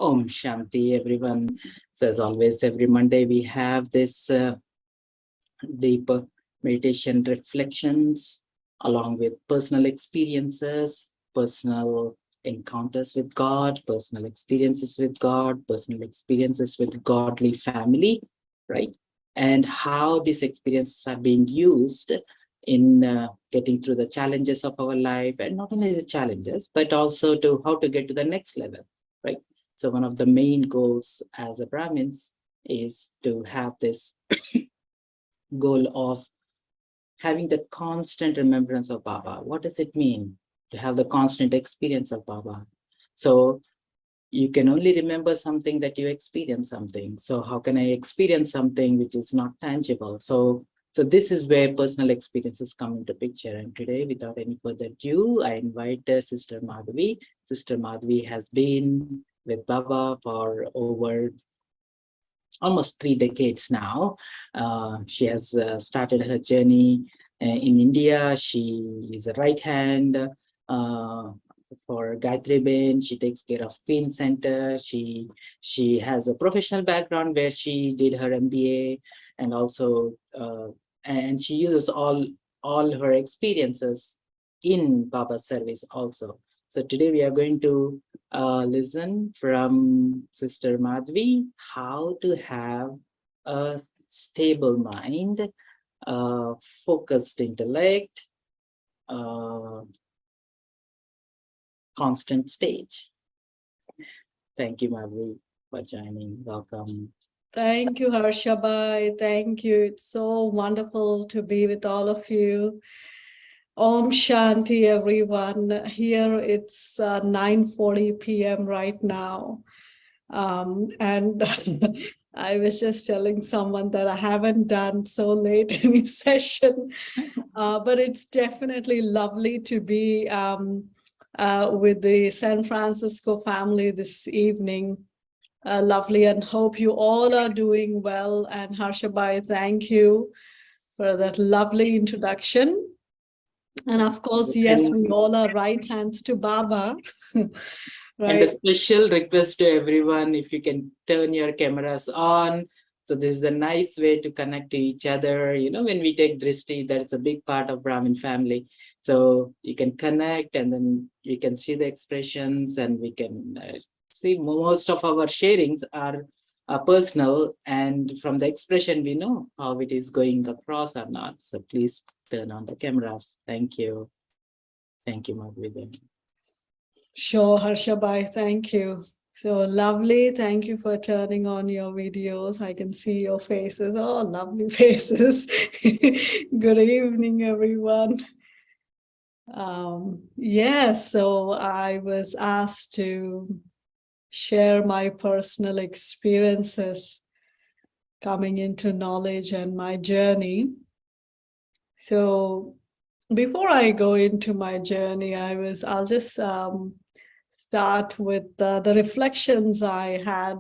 Om Shanti, everyone. So as always, every Monday we have this deep meditation reflections along with personal experiences, personal encounters with God, personal experiences with God, personal experiences with godly family, right? And how these experiences are being used in getting through the challenges of our life, and not only the challenges, but also to how to get to the next level, right? So one of the main goals as a Brahmins is to have this goal of having that constant remembrance of Baba. What does it mean to have the constant experience of Baba? So you can only remember something that you experience something. So how can I experience something which is not tangible? So this is where personal experiences come into picture. And today, without any further ado, I invite Sister Madhavi. Sister Madhavi has been with Baba for over almost 3 decades now. She has started her journey in India. She is a right hand for Gayatri Ben. She takes care of Queen Center. She has a professional background where she did her MBA, and also and she uses all her experiences in Baba's service also. So today we are going to listen from Sister Madhavi how to have a stable mind, focused intellect, constant stage. Thank you, Madhavi, for joining. Welcome. Thank you, Harsha Bhai. Thank you. It's so wonderful to be with all of you. Om Shanti, everyone. Here it's 9:40 p.m. right now. And I was just telling someone that I haven't done so late any session, but it's definitely lovely to be with the San Francisco family this evening. Lovely, and hope you all are doing well. And Harsha Bhai, thank you for that lovely introduction. And of course, yes, we all are right hands to Baba. Right. And a special request to everyone, if you can turn your cameras on. So this is a nice way to connect to each other. You know, when we take Drishti, that is a big part of Brahmin family. So you can connect, and then you can see the expressions, and we can see most of our sharings are personal, and from the expression we know how it is going across or not. So please turn on the cameras. Thank you. Thank you, Madhavi. Sure, Harsha Bhai, thank you. So lovely. Thank you for turning on your videos. I can see your faces. Oh, lovely faces. Good evening, everyone. Yes, so I was asked to share my personal experiences coming into knowledge and my journey. So before I go into my journey, I'll just start with the reflections I had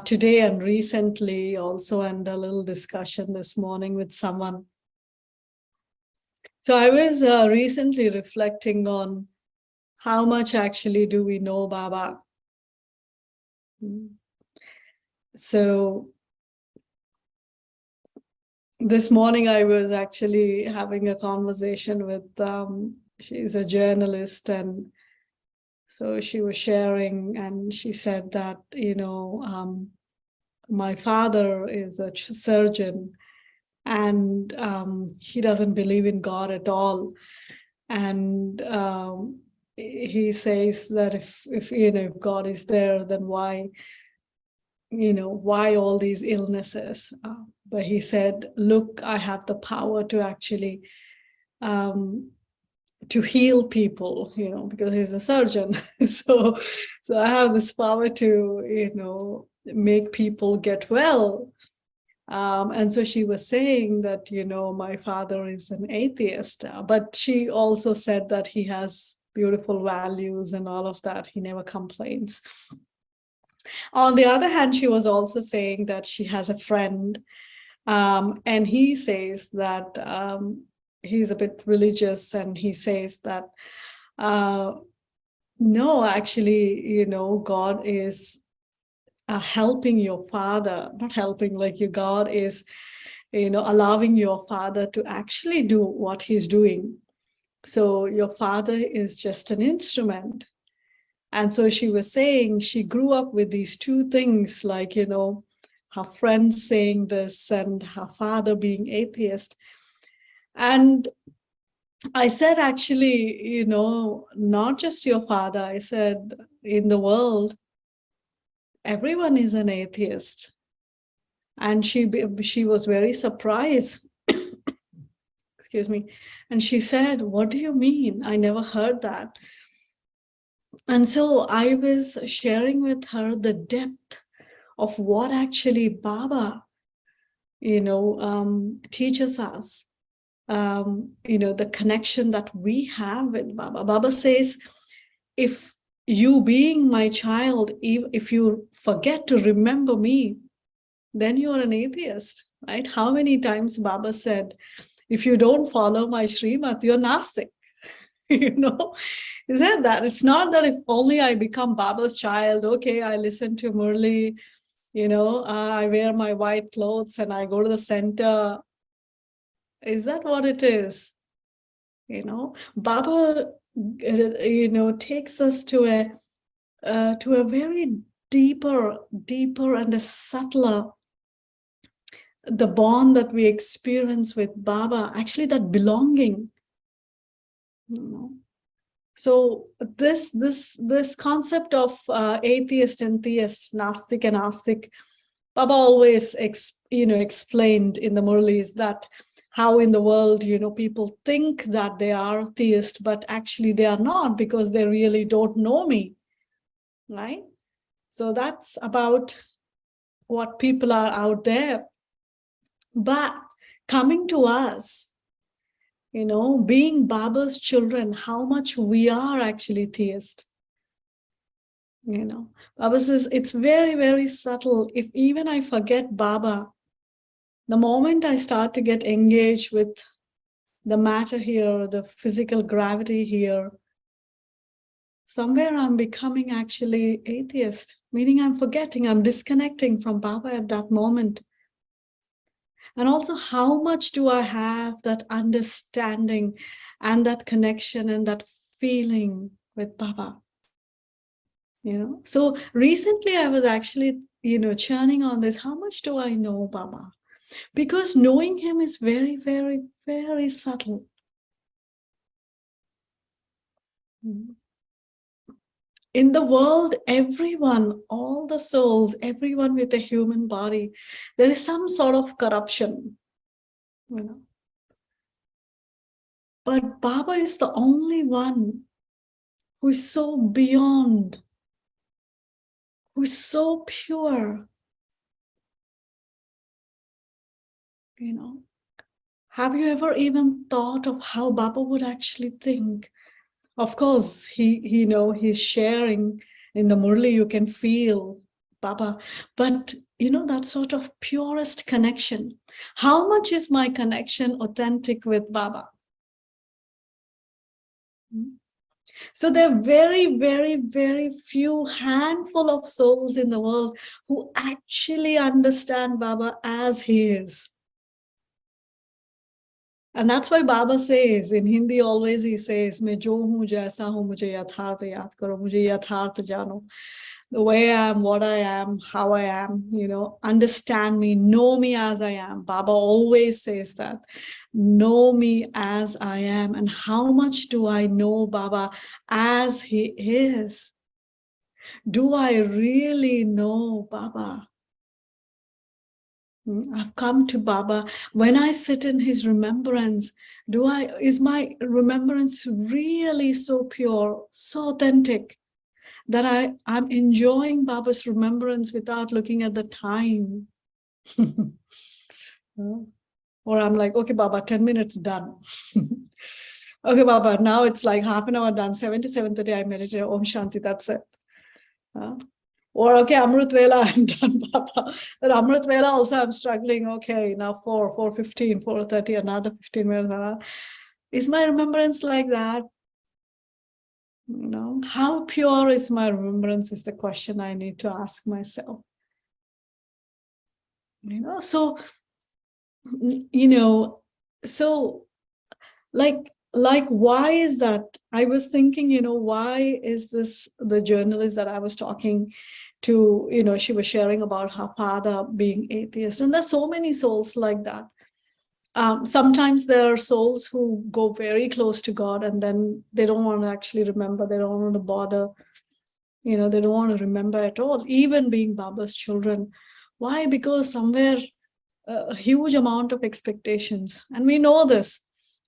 today and recently also, and a little discussion this morning with someone. So I was recently reflecting on how much actually do we know Baba. So this morning I was actually having a conversation with, she's a journalist, and so she was sharing, and she said that, my father is a surgeon, and he doesn't believe in God at all. And he says that if God is there, then why all these illnesses? But he said, look, I have the power to actually to heal people, because he's a surgeon. so I have this power to, make people get well. And so she was saying that, my father is an atheist, but she also said that he has beautiful values and all of that. He never complains. On the other hand, she was also saying that she has a friend, and he says that he's a bit religious, and he says that No, actually, God is helping your father, not helping, like your God is, allowing your father to actually do what he's doing. So your father is just an instrument. And so she was saying she grew up with these two things, like, her friends saying this and her father being atheist. And I said, actually, not just your father, I said, in the world, everyone is an atheist. And she was very surprised. Excuse me. And she said, what do you mean? I never heard that. And so I was sharing with her the depth of what actually Baba, teaches us. The connection that we have with Baba. Baba says, if you being my child, if you forget to remember me, then you are an atheist, right? How many times Baba said, if you don't follow my Srimad, you're Nastik. Is that? It's not that if only I become Baba's child, okay, I listen to Murli, I wear my white clothes and I go to the center. Is that what it is? Baba, takes us to a very deeper and a subtler, the bond that we experience with Baba, actually that belonging. So this concept of atheist and theist, Nastik and Astik, Baba always explained in the Murlis that how in the world, people think that they are theist, but actually they are not, because they really don't know me, right? So that's about what people are out there. But coming to us, being Baba's children, how much we are actually theist. Baba says it's very, very subtle. If even I forget Baba, the moment I start to get engaged with the matter here, the physical gravity here, somewhere I'm becoming actually atheist, meaning I'm forgetting, I'm disconnecting from Baba at that moment. And also, how much do I have that understanding and that connection and that feeling with Baba? So recently I was actually, churning on this. How much do I know Baba? Because knowing him is very, very, very subtle. In the world, everyone, all the souls, everyone with a human body, there is some sort of corruption. But Baba is the only one who is so beyond, who is so pure. Have you ever even thought of how Baba would actually think? Of course, he's sharing in the Murli, you can feel Baba, but that sort of purest connection. How much is my connection authentic with Baba? So there are very, very, very few handful of souls in the world who actually understand Baba as he is. And that's why Baba says, in Hindi always he says, मैं जो हूँ जैसा हूँ मुझे यथार्थ याद करो, मुझे यथार्थ जानो. The way I am, what I am, how I am, understand me, know me as I am. Baba always says that. Know me as I am. And how much do I know Baba as he is? Do I really know Baba? I've come to Baba. When I sit in his remembrance, is my remembrance really so pure, so authentic, that I'm enjoying Baba's remembrance without looking at the time? Or I'm like, okay, Baba, 10 minutes done. Okay, Baba, now it's like half an hour done, 7 to 7:30, I meditate, Om Shanti, that's it. Or, okay, Amrit Vela, I'm done, Baba. But Amrit Vela also, I'm struggling. Okay, now 4:15, 4:30, another 15 minutes. Is my remembrance like that? How pure is my remembrance is the question I need to ask myself. So, so like why is that? I was thinking, why is this the journalist that I was talking to, she was sharing about her father being atheist, and there's so many souls like that. Sometimes there are souls who go very close to God and then they don't want to actually remember, they don't want to bother, they don't want to remember at all, even being Baba's children. Why? Because somewhere a huge amount of expectations, and we know this,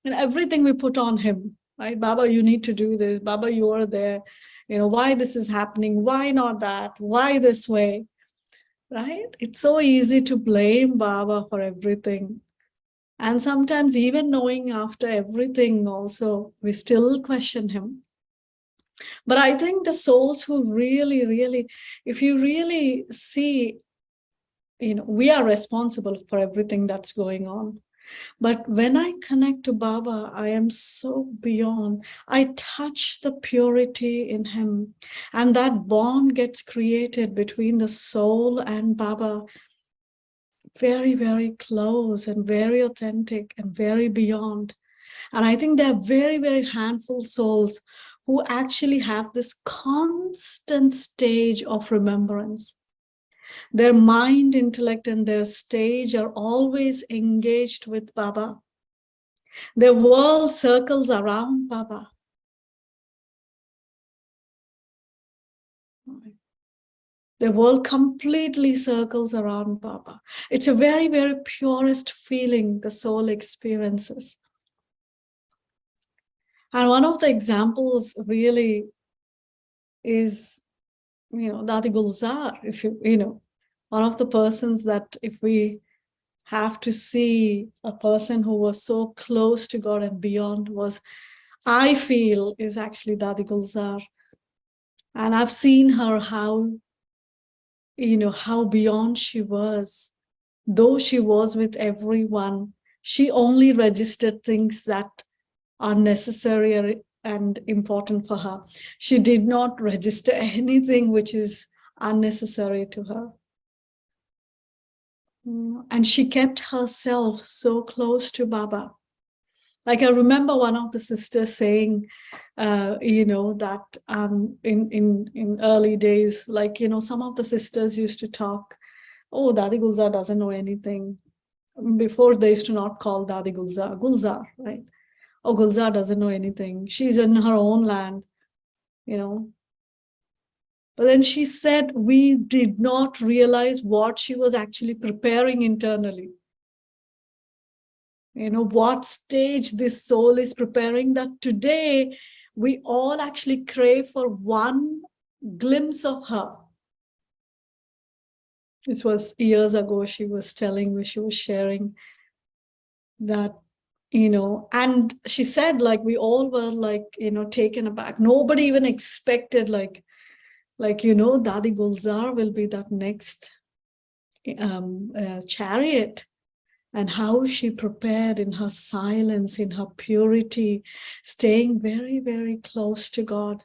and everything we put on him, right? Baba, you need to do this. Baba, you are there. Why this is happening? Why not that? Why this way? Right? It's so easy to blame Baba for everything. And sometimes even knowing after everything also, we still question him. But I think the souls who really, really, if you really see, we are responsible for everything that's going on. But when I connect to Baba, I am so beyond. I touch the purity in him. And that bond gets created between the soul and Baba. Very, very close and very authentic and very beyond. And I think there are very, very handful souls who actually have this constant stage of remembrance. Their mind, intellect, and their stage are always engaged with Baba. Their world circles around Baba. The world completely circles around Baba. It's a very, very purest feeling the soul experiences. And one of the examples really is, Dadi Gulzar. If one of the persons that if we have to see a person who was so close to God and beyond was, I feel, is actually Dadi Gulzar. And I've seen her how beyond she was. Though she was with everyone, she only registered things that are necessary and important for her. She did not register anything which is unnecessary to her. And she kept herself so close to Baba. Like I remember one of the sisters saying, that in early days, like, some of the sisters used to talk, oh, Dadi Gulzar doesn't know anything. Before they used to not call Dadi Gulzar, right? Oh, Gulzar doesn't know anything. She's in her own land, But then she said, we did not realize what she was actually preparing internally. What stage this soul is preparing, that today we all actually crave for one glimpse of her. This was years ago. She was telling me, she was sharing that, and she said, like, we all were like, taken aback. Nobody even expected, like, Dadi Gulzar will be that next chariot. And how she prepared in her silence, in her purity, staying very, very close to God.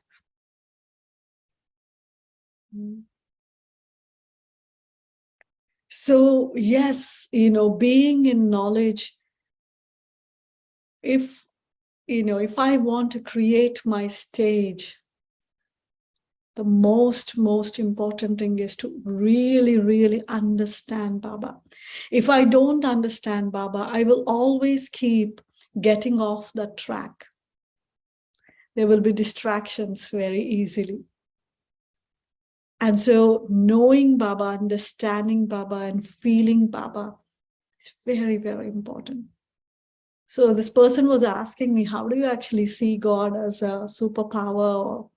So yes, being in knowledge, if I want to create my stage, the most important thing is to really, really understand Baba. If I don't understand Baba, I will always keep getting off the track. There will be distractions very easily. And so knowing Baba, understanding Baba, and feeling Baba is very, very important. So this person was asking me, how do you actually see God as a superpower, or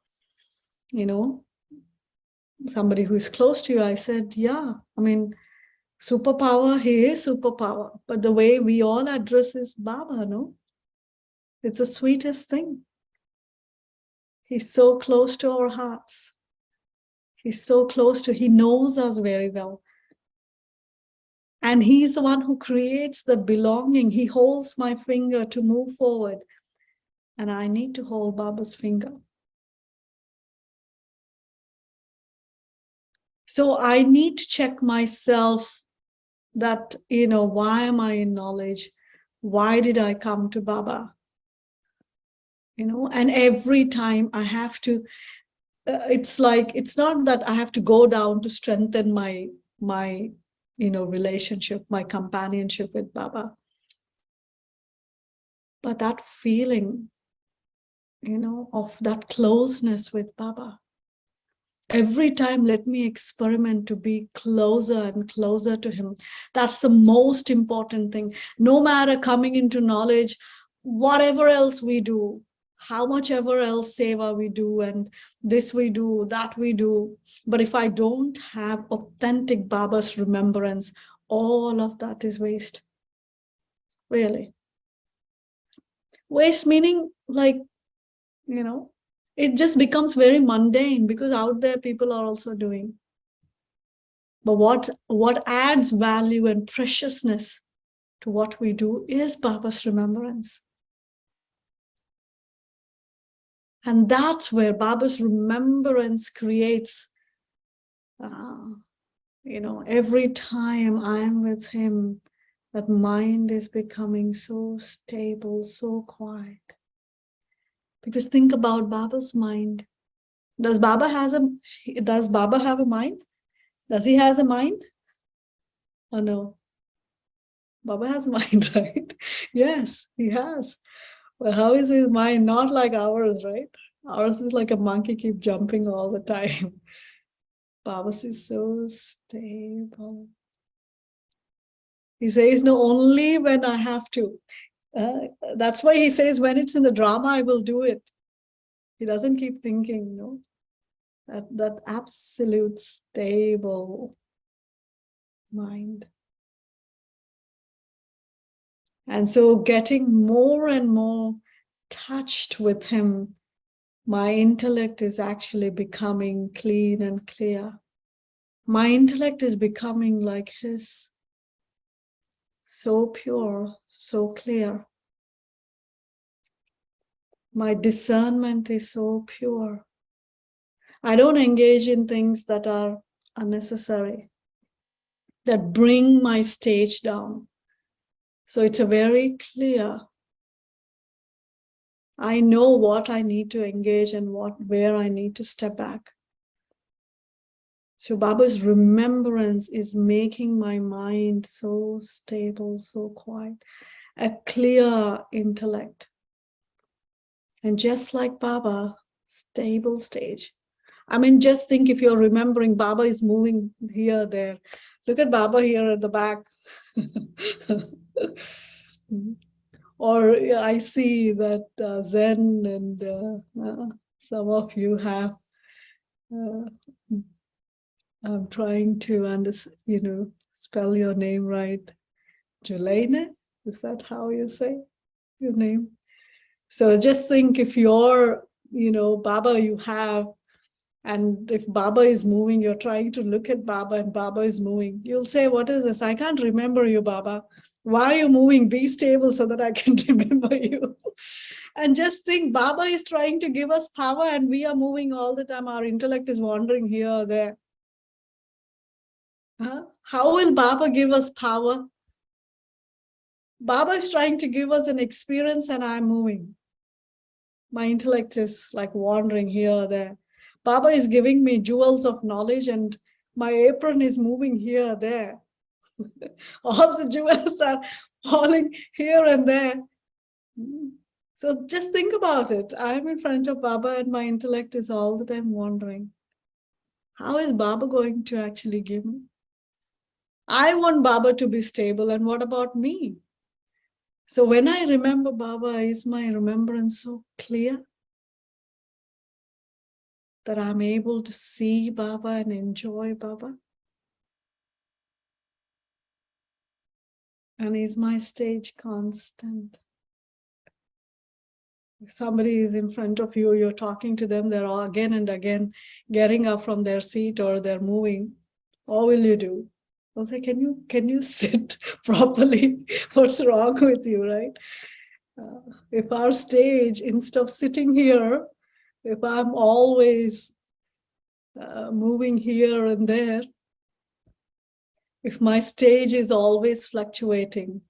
somebody who is close to you? I said, yeah, superpower, he is superpower. But the way we all address is Baba, no? It's the sweetest thing. He's so close to our hearts. He's so close to, he knows us very well. And he's the one who creates the belonging. He holds my finger to move forward. And I need to hold Baba's finger. So I need to check myself that, why am I in knowledge? Why did I come to Baba? And every time I have to, it's like, it's not that I have to go down to strengthen my relationship, my companionship with Baba. But that feeling, of that closeness with Baba. Every time, let me experiment to be closer and closer to him. That's the most important thing. No matter coming into knowledge, whatever else we do, how much ever else seva we do, and this we do, that we do. But if I don't have authentic Baba's remembrance, all of that is waste. Really. Waste meaning like, it just becomes very mundane because out there people are also doing. But what adds value and preciousness to what we do is Baba's remembrance. And that's where Baba's remembrance creates, every time I am with him, that mind is becoming so stable, so quiet. Because think about Baba's mind. Does Baba have a mind? Does he have a mind? Oh no. Baba has a mind, right? Yes, he has. But how is his mind not like ours, right? Ours is like a monkey keep jumping all the time. Baba's is so stable. He says, no, only when I have to. That's why he says, when it's in the drama, I will do it. He doesn't keep thinking, that absolute stable mind. And so getting more and more touched with him, my intellect is actually becoming clean and clear. My intellect is becoming like his, so pure, so clear. My discernment is so pure. I don't engage in things that are unnecessary, that bring my stage down. So it's a very clear. I know what I need to engage and where I need to step back. So Baba's remembrance is making my mind so stable, so quiet, a clear intellect. And just like Baba, stable stage. I mean, just think if you're remembering Baba is moving here, there. Look at Baba here at the back. Or I see that Zen and some of you have, I'm trying to spell your name right. Julaine, is that how you say your name? So just think if you're, Baba you have, and if Baba is moving, you're trying to look at Baba and Baba is moving. You'll say, what is this? I can't remember you, Baba. Why are you moving? Be stable so that I can remember you. And just think, Baba is trying to give us power and we are moving all the time. Our intellect is wandering here or there. How will Baba give us power? Baba is trying to give us an experience and I'm moving. My intellect is like wandering here or there. Baba is giving me jewels of knowledge and my apron is moving here or there. All the jewels are falling here and there. So just think about it. I'm in front of Baba and my intellect is all the time wandering. How is Baba going to actually give me? I want Baba to be stable, and what about me? So when I remember Baba, is my remembrance so clear that I'm able to see Baba and enjoy Baba? And is my stage constant? If somebody is in front of you, you're talking to them, they're all again and again getting up from their seat or they're moving. What will you do? I'll say, can you sit properly? What's wrong with you, right? If our stage, instead of sitting here, if I'm always moving here and there, if my stage is always fluctuating,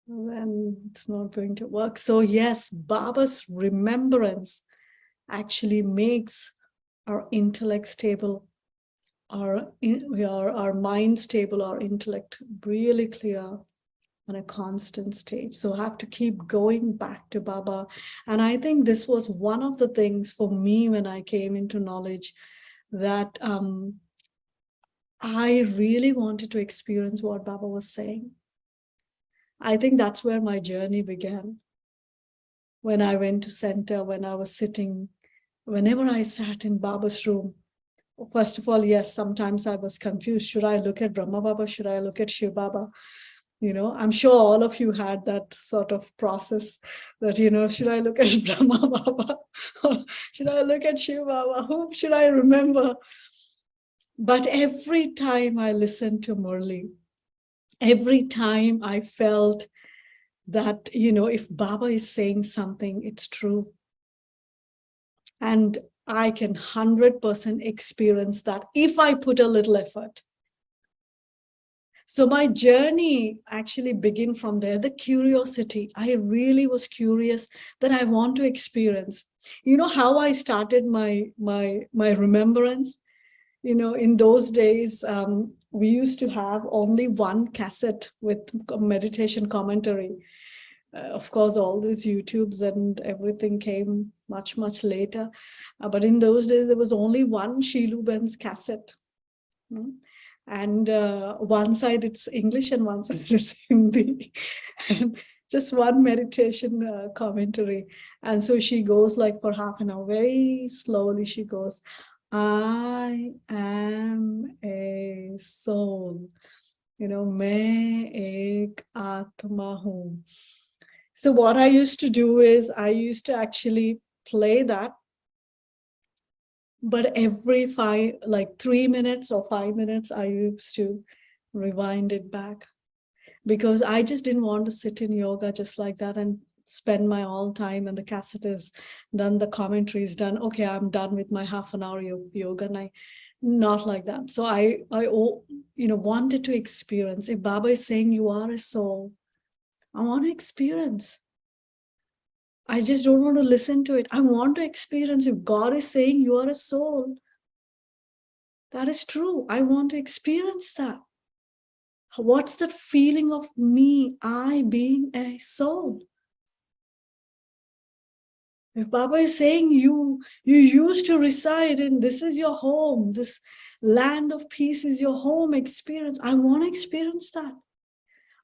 then it's not going to work. So yes, Baba's remembrance actually makes our intellect stable, our mind stable, our intellect really clear on a constant stage. So I have to keep going back to Baba. And I think this was one of the things for me when I came into knowledge, that I really wanted to experience what Baba was saying. I think that's where my journey began. When I went to center, when I was sitting, whenever I sat in Baba's room, first of all, yes, sometimes I was confused. Should I look at Brahma Baba? Should I look at Shiv Baba? You know, I'm sure all of you had that sort of process that, you know, should I look at Brahma Baba? Or should I look at Shiv Baba? Whom should I remember? But every time I listened to Murli, every time I felt that, you know, if Baba is saying something, it's true. And I can 100% experience that if I put a little effort. So my journey actually began from there, the curiosity. I really was curious that I want to experience. You know how I started my remembrance? You know, in those days, we used to have only one cassette with meditation commentary. Of course, all these YouTubes and everything came much, much later. But in those days, there was only one Sheelu Ben's cassette. And one side it's English and one side it's Hindi. And just one meditation commentary. And so she goes like for half an hour, very slowly she goes, I am a soul. You know, मैं एक आत्मा हूँ. So what I used to do is I used to actually play that, but every 3 minutes or 5 minutes, I used to rewind it back, because I just didn't want to sit in yoga just like that and spend my all time and the cassette is done, the commentary is done. Okay, I'm done with my half an hour of yoga, and not like that. So I wanted to experience. If Baba is saying you are a soul, I want to experience. I just don't want to listen to it. I want to experience. If God is saying you are a soul, that is true. I want to experience that. What's that feeling of me, I being a soul? If Baba is saying you used to reside in, this is your home, this land of peace is your home experience, I want to experience that.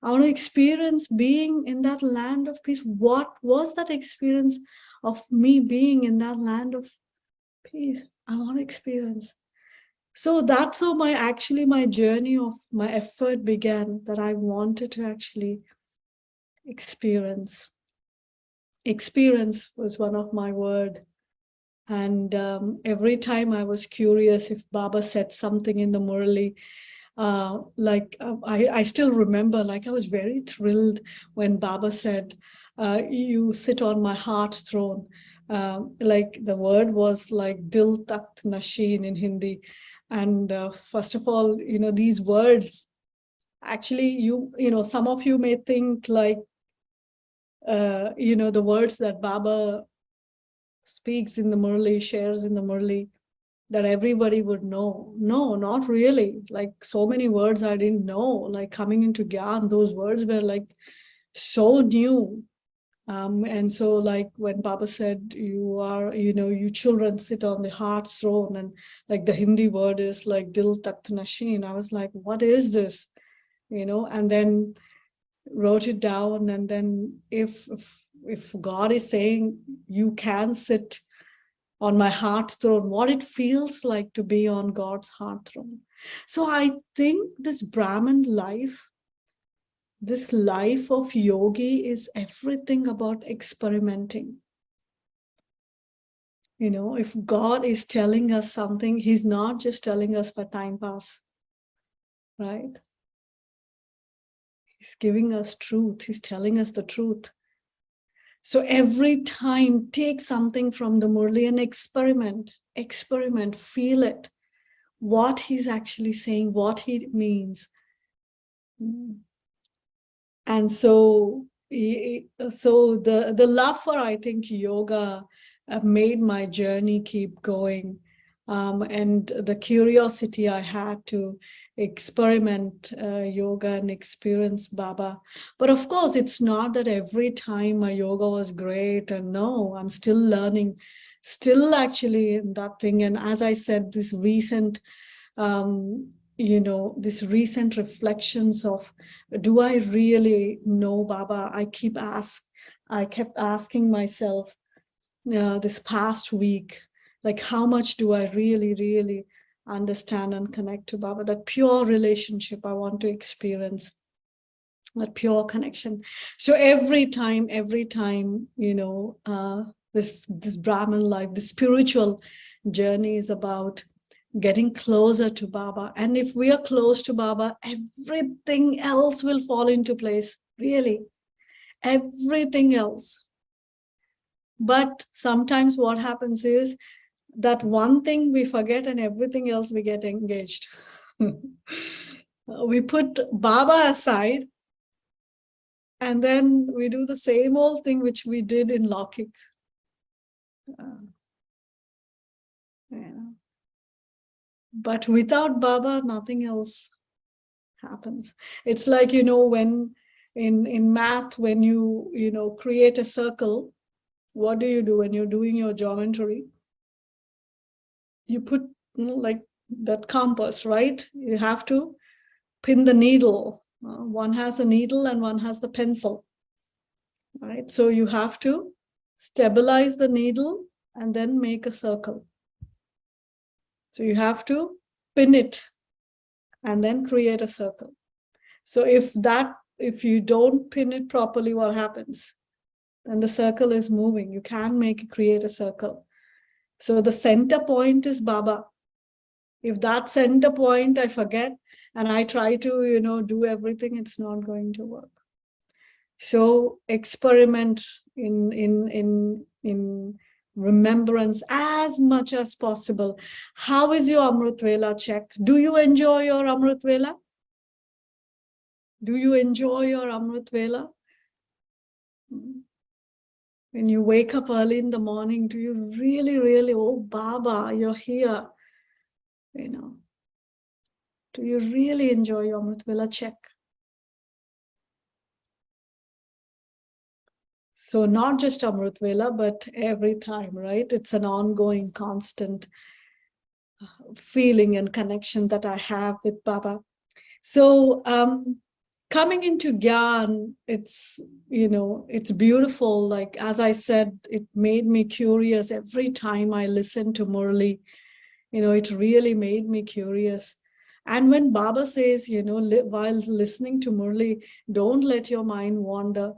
I want to experience being in that land of peace. What was that experience of me being in that land of peace? I want to experience. So that's how my journey of my effort began, that I wanted to actually experience. Experience was one of my words. And every time I was curious if Baba said something in the Murali, I still remember, like I was very thrilled when Baba said, you sit on my heart throne. Like the word was like Dil Takht Nashin in Hindi. And first of all, you know, these words, actually, you know, some of you may think like, you know, the words that Baba speaks in the Murli, shares in the Murli, that everybody would know. No, not really. Like so many words I didn't know. Like coming into Gyan, those words were like so new. And so like when Baba said, you are, you know, you children sit on the heart's throne, and like the Hindi word is like Dil Takht Nashin. I was like, what is this? You know, and then wrote it down. And then if God is saying you can sit on my heart throne, what it feels like to be on God's heart throne. So I think this Brahman life, this life of yogi, is everything about experimenting. You know, if God is telling us something, he's not just telling us for time pass, right? He's giving us truth. He's telling us the truth. So every time, take something from the Murli and experiment. experiment, feel it, what he's actually saying, what he means. And so the love for, I think, yoga made my journey keep going, and the curiosity I had to experiment yoga and experience Baba. But of course, it's not that every time my yoga was great, and no, I'm still learning, still actually in that thing. And as I said, this recent this recent reflections of, do I really know Baba? I kept asking myself this past week, like, how much do I really, really understand and connect to Baba? That pure relationship I want to experience, that pure connection. So every time, this Brahman life, the spiritual journey is about getting closer to Baba. And if we are close to Baba, everything else will fall into place, really, everything else. But sometimes what happens is that one thing we forget and everything else we get engaged. We put Baba aside and then we do the same old thing which we did in Laukik. But without Baba, nothing else happens. It's like, when in math, when you create a circle, what do you do when you're doing your geometry? You put like that compass, right? You have to pin the needle. One has a needle and one has the pencil, right? So you have to stabilize the needle and then make a circle. So you have to pin it and then create a circle. So if you don't pin it properly, what happens? Then the circle is moving. You can't create a circle. So the center point is Baba. If that center point I forget and I try to, do everything, it's not going to work. So experiment in remembrance as much as possible. How is your Amrit Vela? Check. Do you enjoy your Amrit Vela? Do you enjoy your Amrit Vela? When you wake up early in the morning, do you really, really, oh, Baba, you're here? Do you really enjoy your Amrit Vela? Check. So not just Amrit Vela, but every time, right? It's an ongoing, constant feeling and connection that I have with Baba. So coming into Gyan, it's beautiful. Like, as I said, it made me curious every time I listened to Murli. It really made me curious. And when Baba says, while listening to Murli, don't let your mind wander.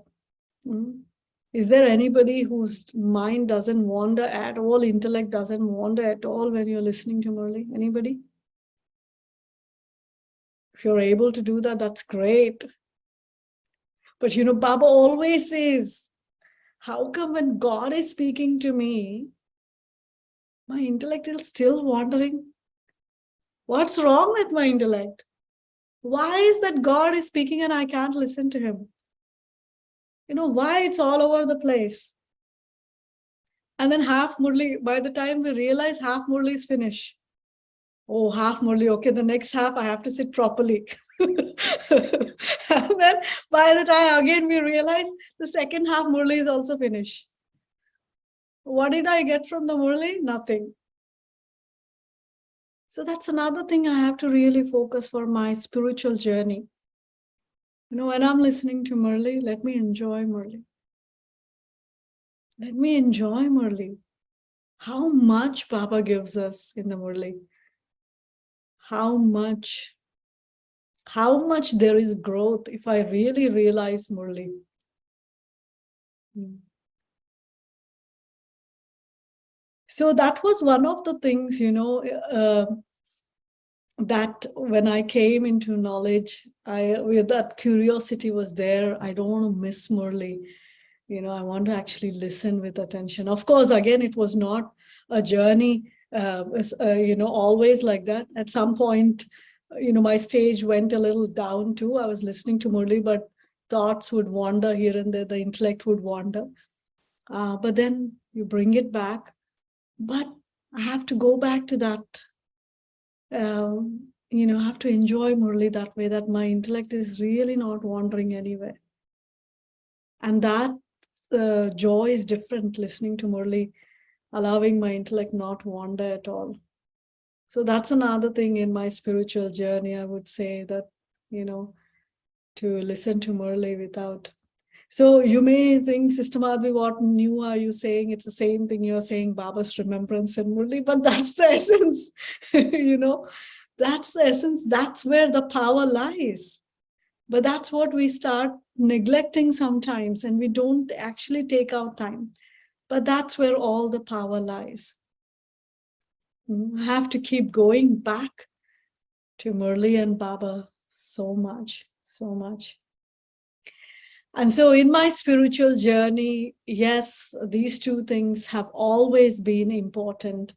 Is there anybody whose mind doesn't wander at all, intellect doesn't wander at all when you're listening to Murli? Anybody? If you're able to do that, that's great. But Baba always says, how come when God is speaking to me, my intellect is still wandering? What's wrong with my intellect? Why is that God is speaking and I can't listen to him? Why it's all over the place? And then half Murli, by the time we realize half Murli is finished. Oh, half Murli, okay, the next half I have to sit properly. And then by the time again we realize the second half Murli is also finished. What did I get from the Murli? Nothing. So that's another thing I have to really focus for my spiritual journey. When I'm listening to Murli, let me enjoy Murli. Let me enjoy Murli. How much Baba gives us in the Murli. How much there is growth if I really realize Murli. So that was one of the things, that when I came into knowledge, that curiosity was there. I don't want to miss Murli. I want to actually listen with attention. Of course, again, it was not a journey always like that. At some point, my stage went a little down too. I was listening to Murli, but thoughts would wander here and there. The intellect would wander. But then you bring it back. But I have to go back to that. I have to enjoy Murli that way, that my intellect is really not wandering anywhere. And that joy is different, listening to Murli, allowing my intellect not wander at all. So that's another thing in my spiritual journey, I would say, that, to listen to Murli without. So you may think, Sister Madhavi, what new are you saying? It's the same thing you're saying, Baba's remembrance and Murli, but that's the essence, that's the essence. That's where the power lies. But that's what we start neglecting sometimes, and we don't actually take out time. But that's where all the power lies. I have to keep going back to Murli and Baba so much, so much. And so in my spiritual journey, yes, these two things have always been important.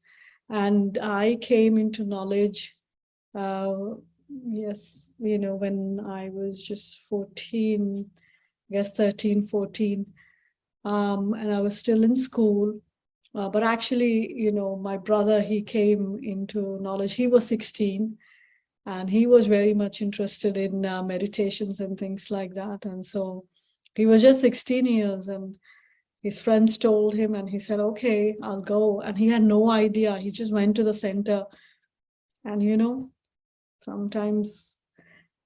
And I came into knowledge, yes, when I was just 14, I guess 13, 14. And I was still in school. But actually, my brother, he came into knowledge. He was 16, and he was very much interested in meditations and things like that. And so he was just 16 years, and his friends told him, and he said, okay, I'll go. And he had no idea. He just went to the center. And, sometimes,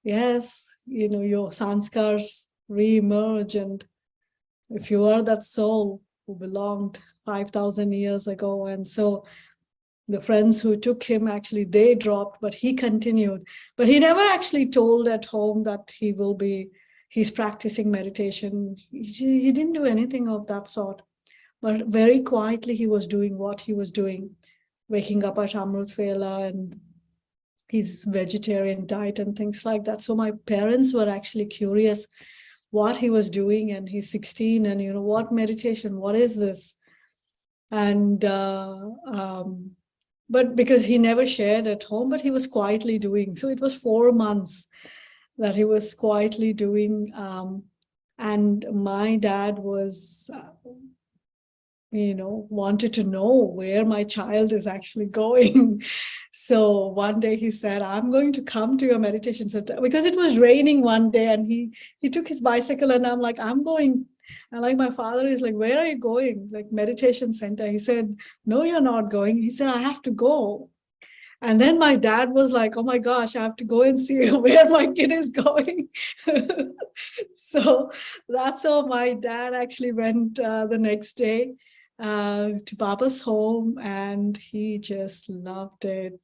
yes, your sanskars re-emerge. And if you are that soul who belonged 5,000 years ago. And so the friends who took him, actually, they dropped, but he continued. But he never actually told at home that he's practicing meditation. He didn't do anything of that sort. But very quietly, he was doing what he was doing, waking up at Amrit Vela and his vegetarian diet and things like that. So my parents were actually curious what he was doing, and he's 16, and what meditation, what is this? And but because he never shared at home, but he was quietly doing. So it was 4 months that he was quietly doing. And my dad was, wanted to know where my child is actually going. So one day he said, I'm going to come to your meditation center, because it was raining one day, and he took his bicycle, and I'm like, I'm going. And like, my father is like, where are you going? Like, meditation center. He said, no, you're not going. He said, I have to go. And then my dad was like, oh my gosh, I have to go and see where my kid is going. So that's how my dad actually went the next day to Baba's home, and he just loved it,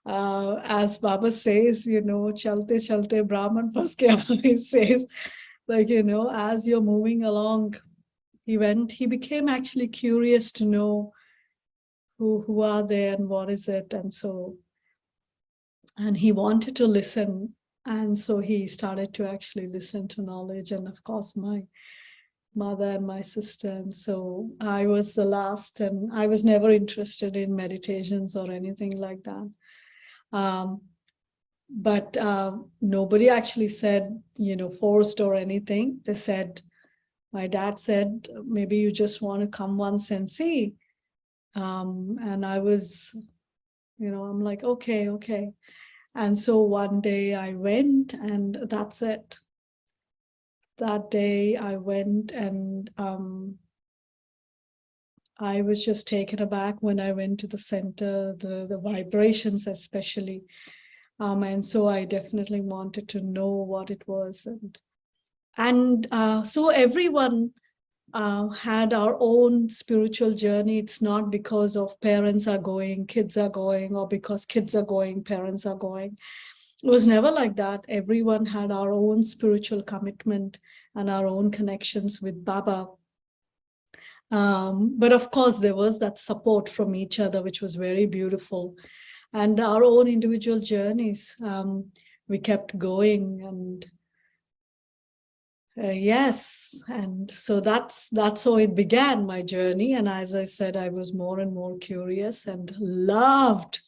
as Baba says, chalte chalte Brahman pas kya, he says, like, as you're moving along, he became actually curious to know who are they and what is it. And he wanted to listen. And so he started to actually listen to knowledge. And of course, my mother and my sister. And so I was the last, and I was never interested in meditations or anything like that. But nobody actually said, forced or anything. They said, my dad said, maybe you just want to come once and see. And I was, I'm like, okay. And so one day I went, and that's it. That day I went, and I was just taken aback when I went to the center, the vibrations especially. And so I definitely wanted to know what it was. And so everyone had our own spiritual journey. It's not because of parents are going, kids are going, or because kids are going, parents are going. It was never like that. Everyone had our own spiritual commitment and our own connections with Baba. But of course, there was that support from each other, which was very beautiful. And our own individual journeys, we kept going. Yes, and so that's how it began, my journey. And as I said, I was more and more curious and loved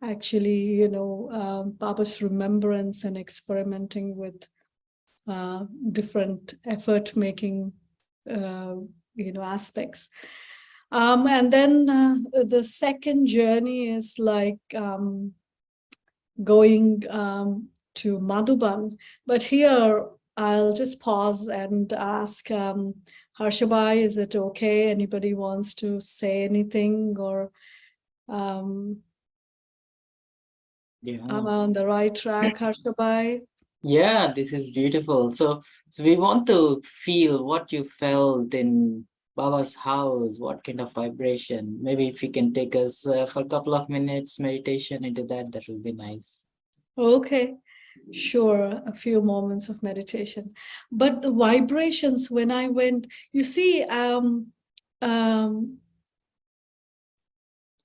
actually, Baba's remembrance and experimenting with different effort making, aspects. And then the second journey is like going to Madhuban. But here, I'll just pause and ask Harsha, is it okay? Anybody wants to say anything, or am I on the right track, Harsha? Yeah, this is beautiful. So we want to feel what you felt in Baba's house, what kind of vibration. Maybe if you can take us for a couple of minutes meditation into that, that will be nice. Okay, sure, a few moments of meditation. But the vibrations when I went, you see, in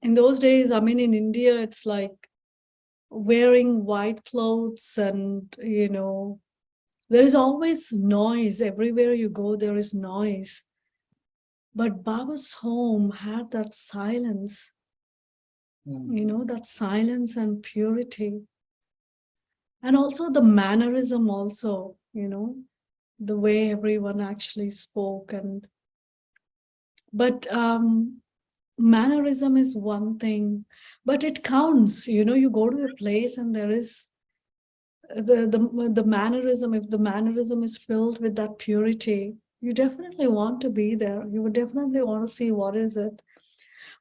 those days, I mean, in India, it's like wearing white clothes, and there is always noise. Everywhere you go, there is noise. But Baba's home had that silence, that silence and purity. And also the mannerism also, the way everyone actually spoke. But mannerism is one thing, but it counts. You go to a place and there is the mannerism. If the mannerism is filled with that purity, you definitely want to be there. You would definitely want to see what is it.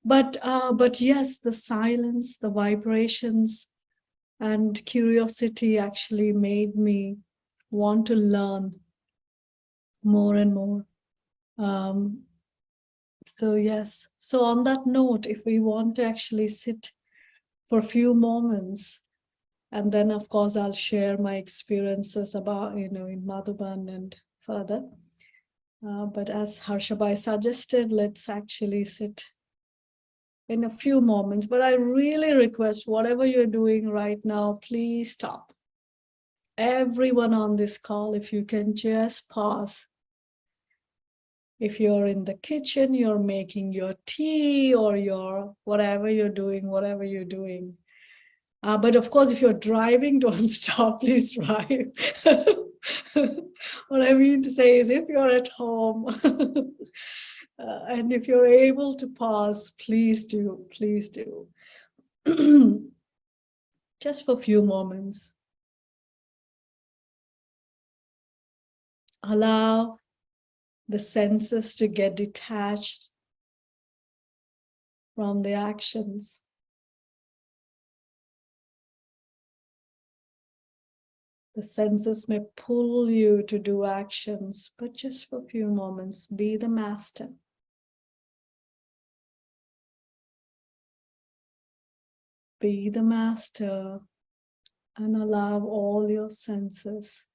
But yes, the silence, the vibrations, and curiosity actually made me want to learn more and more. So yes. So on that note, if we want to actually sit for a few moments, and then of course I'll share my experiences about, in Madhuban and further. But as Harsha suggested, let's actually sit in a few moments. But I really request, whatever you're doing right now, please stop. Everyone on this call, if you can just pause. If you're in the kitchen, you're making your tea, or whatever you're doing. But of course, if you're driving, don't stop, please drive. What I mean to say is, if you're at home, and if you're able to pause, please do, please do. Just for a few moments. Allow the senses to get detached from the actions. The senses may pull you to do actions, but just for a few moments, be the master. Be the master and allow all your senses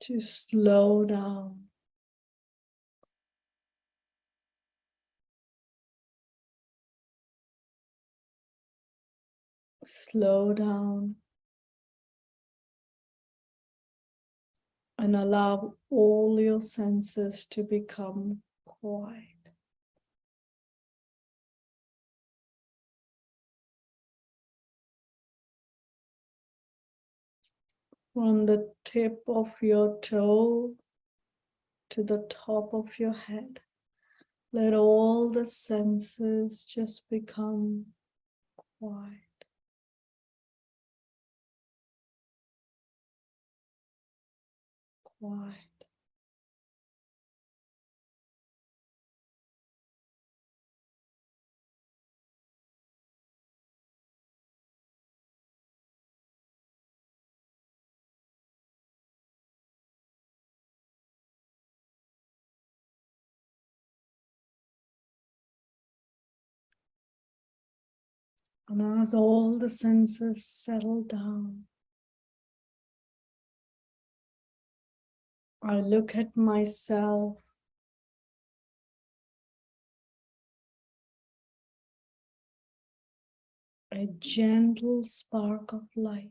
to slow down. Slow down and allow all your senses to become quiet. From the tip of your toe to the top of your head, let all the senses just become quiet. Quiet. And as all the senses settle down, I look at myself a gentle spark of light.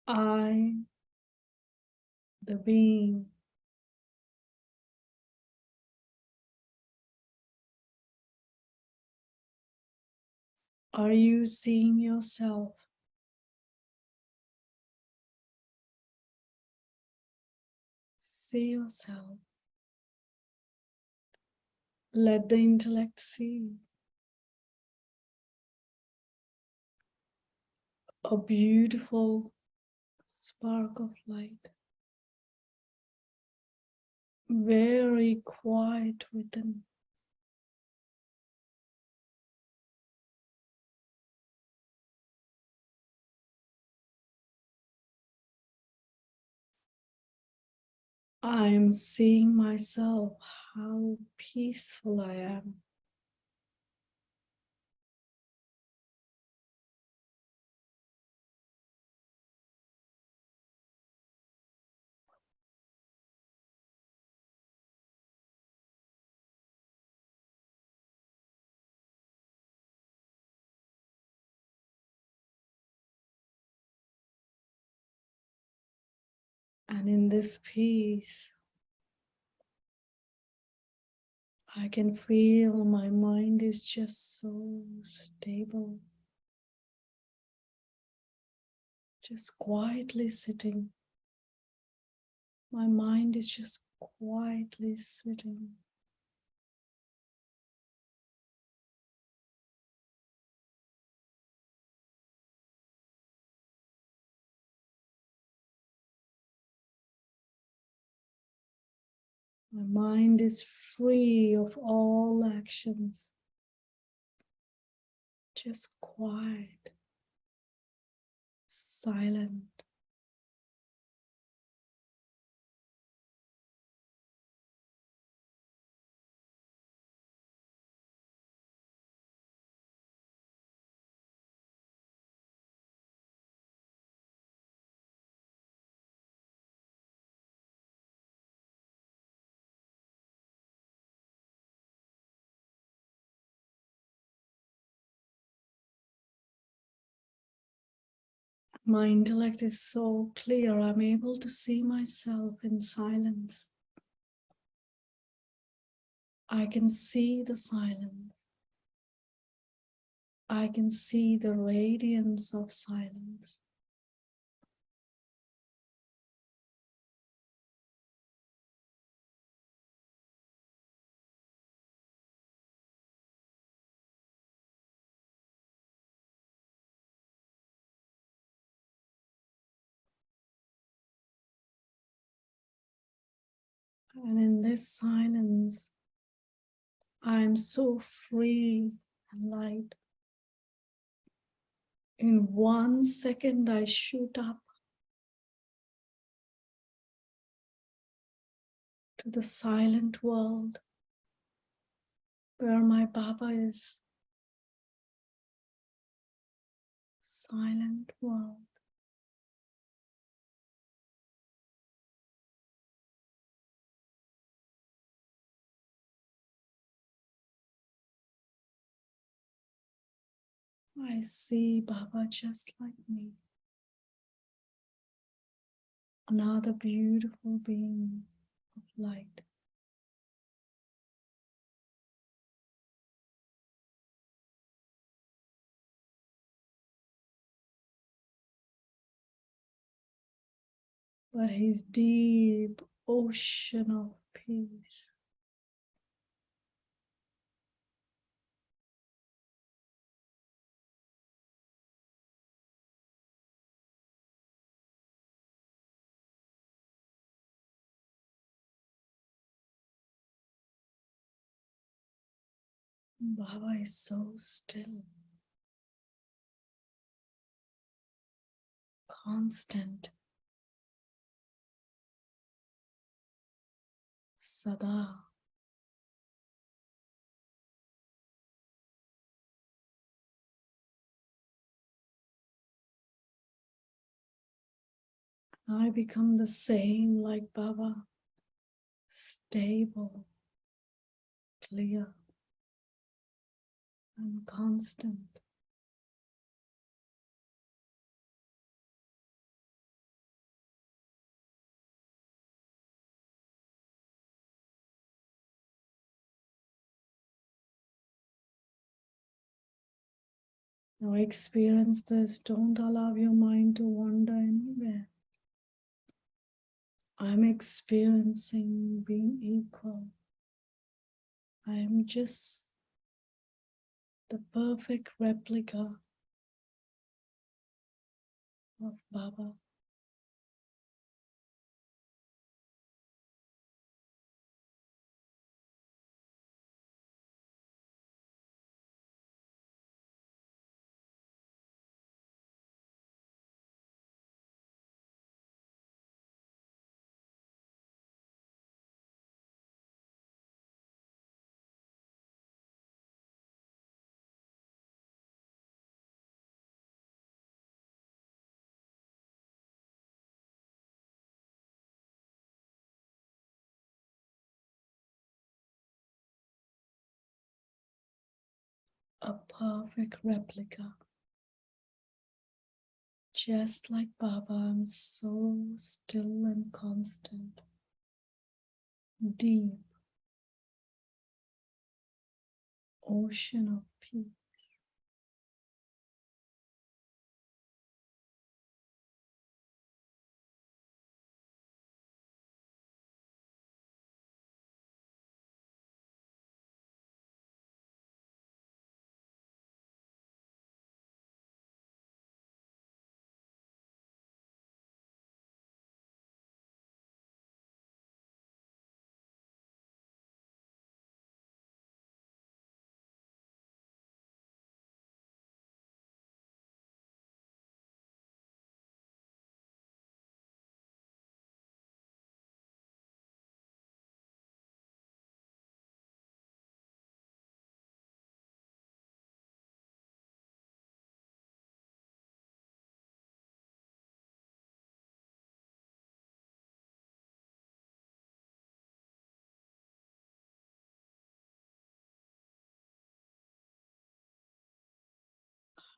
I, the being, are you seeing yourself? See yourself. Let the intellect see a beautiful spark of light, very quiet within. I am seeing myself, how peaceful I am. And in this peace, I can feel my mind is just so stable, just quietly sitting. My mind is just quietly sitting. My mind is free of all actions, just quiet, silent. My intellect is so clear, I'm able to see myself in silence. I can see the silence. I can see the radiance of silence. And in this silence, I'm so free and light. In 1 second, I shoot up to the silent world where my Baba is. Silent world. I see Baba just like me. Another beautiful being of light. But his deep ocean of peace. Baba is so still, constant, Sada. I become the same like Baba, stable, clear, and constant. Now experience this. Don't allow your mind to wander anywhere. I'm experiencing being equal. I am just the perfect replica of Baba. A perfect replica. Just like Baba, I'm so still and constant, deep ocean of peace.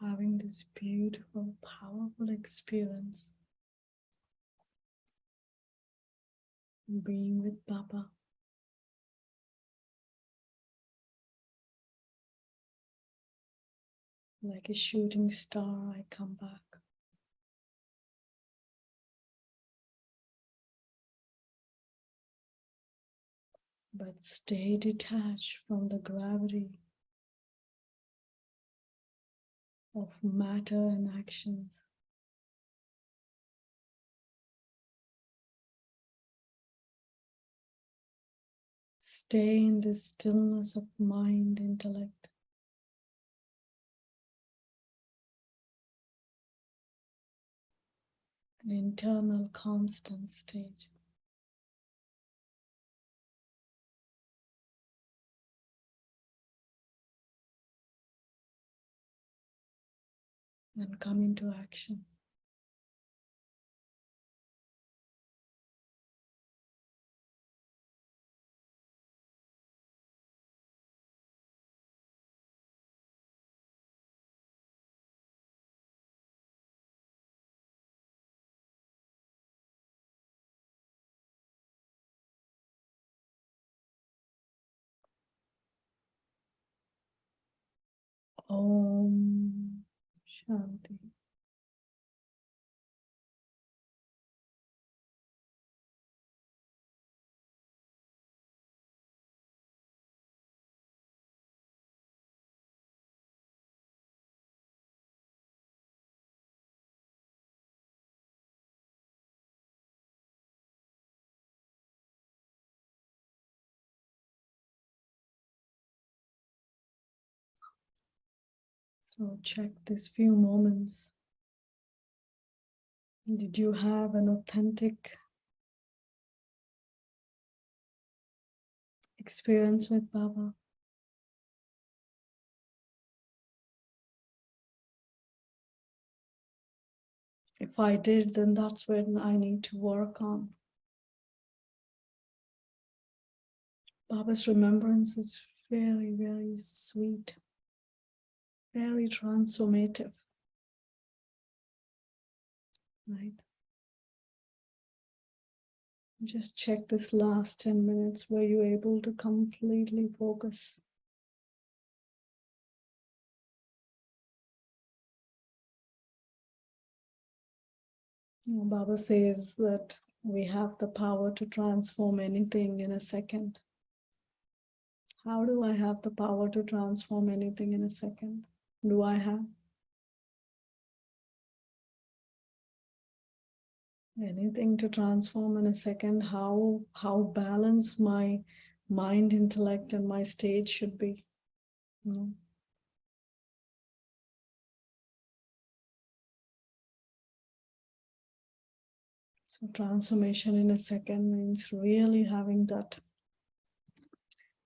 Having this beautiful, powerful experience, being with Baba. Like a shooting star, I come back. But stay detached from the gravity of matter and actions. Stay in the stillness of mind, intellect. An internal constant state. And come into action. Om Shanti. So check these few moments. Did you have an authentic experience with Baba? If I did, then that's when I need to work on. Baba's remembrance is very, very sweet, very transformative, right? Just check this last 10 minutes. Were you able to completely focus? Baba says that we have the power to transform anything in a second. How do I have the power to transform anything in a second? Do I have anything to transform in a second? How balanced my mind, intellect, and my state should be? So transformation in a second means really having that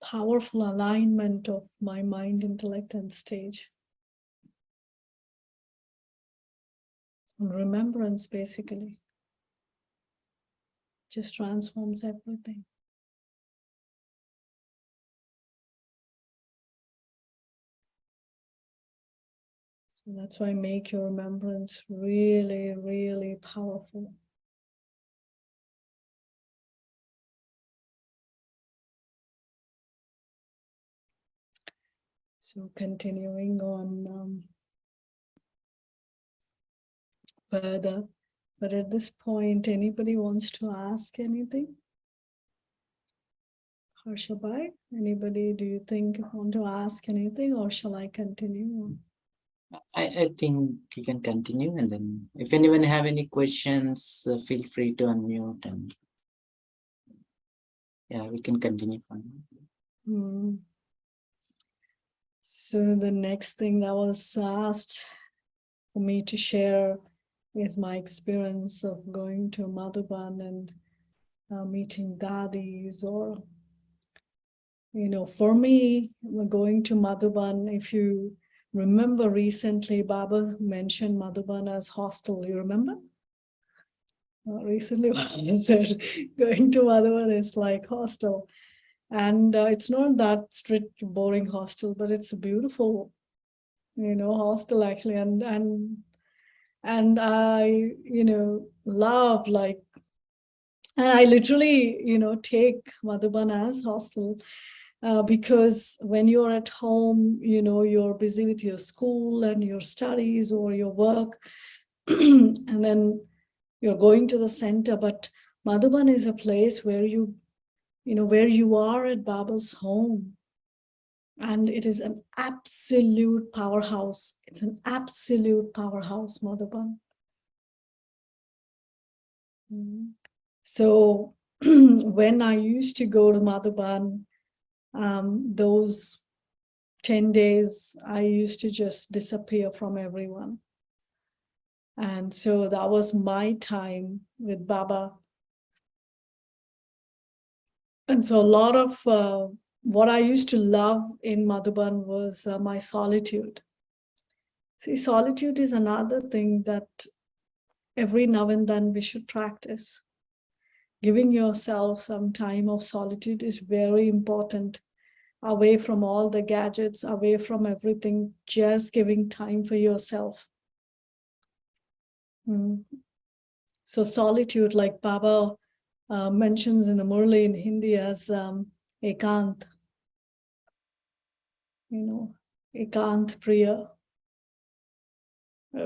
powerful alignment of my mind, intellect, and stage. And remembrance basically just transforms everything. So that's why make your remembrance really, really powerful. So continuing on further, but at this point, anybody wants to ask anything? Harsha bhai, anybody, do you think want to ask anything, or shall I continue? I think you can continue, and then if anyone have any questions, feel free to unmute, and yeah, we can continue. So the next thing that was asked for me to share is my experience of going to Madhuban and meeting dadis, or, for me, going to Madhuban, if you remember recently, Baba mentioned Madhuban as hostel. You remember? Recently, I said going to Madhuban is like hostel. And it's not that strict, boring hostel, but it's a beautiful, hostel actually. And I, love, like, and I literally, take Madhuban as hostel because when you're at home, you're busy with your school and your studies or your work, and then you're going to the center. But Madhuban is a place where where you are at Baba's home. And it is an absolute powerhouse. It's an absolute powerhouse, Madhuban. So when I used to go to Madhuban, those 10 days, I used to just disappear from everyone. And so that was my time with Baba. And so a lot of what I used to love in Madhuban was my solitude. See, solitude is another thing that every now and then we should practice. Giving yourself some time of solitude is very important. Away from all the gadgets, away from everything, just giving time for yourself. So solitude, like Baba mentions in the Murli in Hindi as ekant, ekant priya.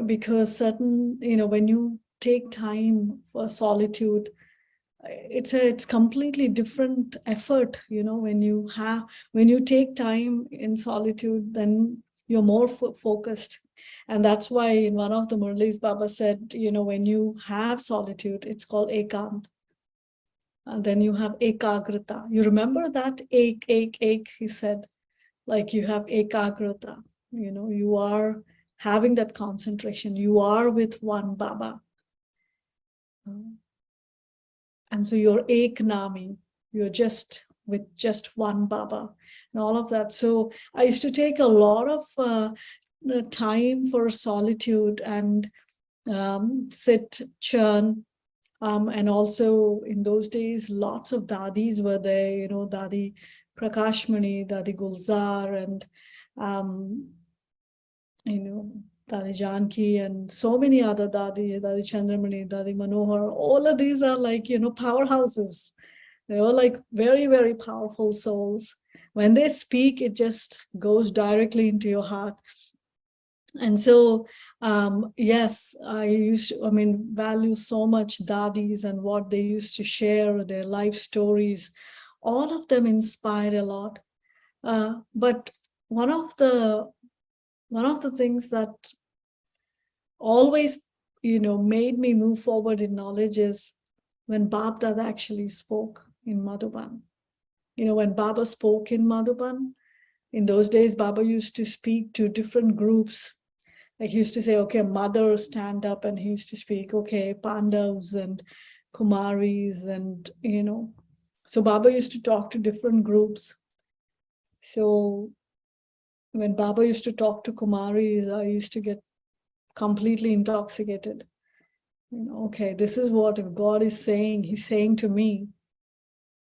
Because certain, when you take time for solitude, it's completely different effort. When you take time in solitude, then you're more focused. And that's why in one of the Murlis, Baba said, when you have solitude, it's called ekant. And then you have ekagrata. You remember that ek, he said, like you have ekagrata, you are having that concentration, you are with one Baba. And so you're eknami, you're just with just one Baba and all of that. So I used to take a lot of time for solitude, and sit, churn. And also in those days, lots of dadis were there, you know, Dadi Prakashmani, Dadi Gulzar, and, you know, Dadi Janki, and so many other Dadi Chandramani, Dadi Manohar. All of these are like, you know, powerhouses. They are like very, very powerful souls. When they speak, it just goes directly into your heart. And so, yes, value so much dadis and what they used to share, their life stories. All of them inspired a lot. But one of the things that always, you know, made me move forward in knowledge is when Bab Dada actually spoke in Madhuban. You know, when Baba spoke in Madhuban, in those days, Baba used to speak to different groups. Like he used to say, okay, mother, stand up, and he used to speak, okay, Pandavs and Kumaris, and, you know, so Baba used to talk to different groups. So when Baba used to talk to Kumaris, I used to get completely intoxicated. You know, okay, this is what if God is saying, he's saying to me.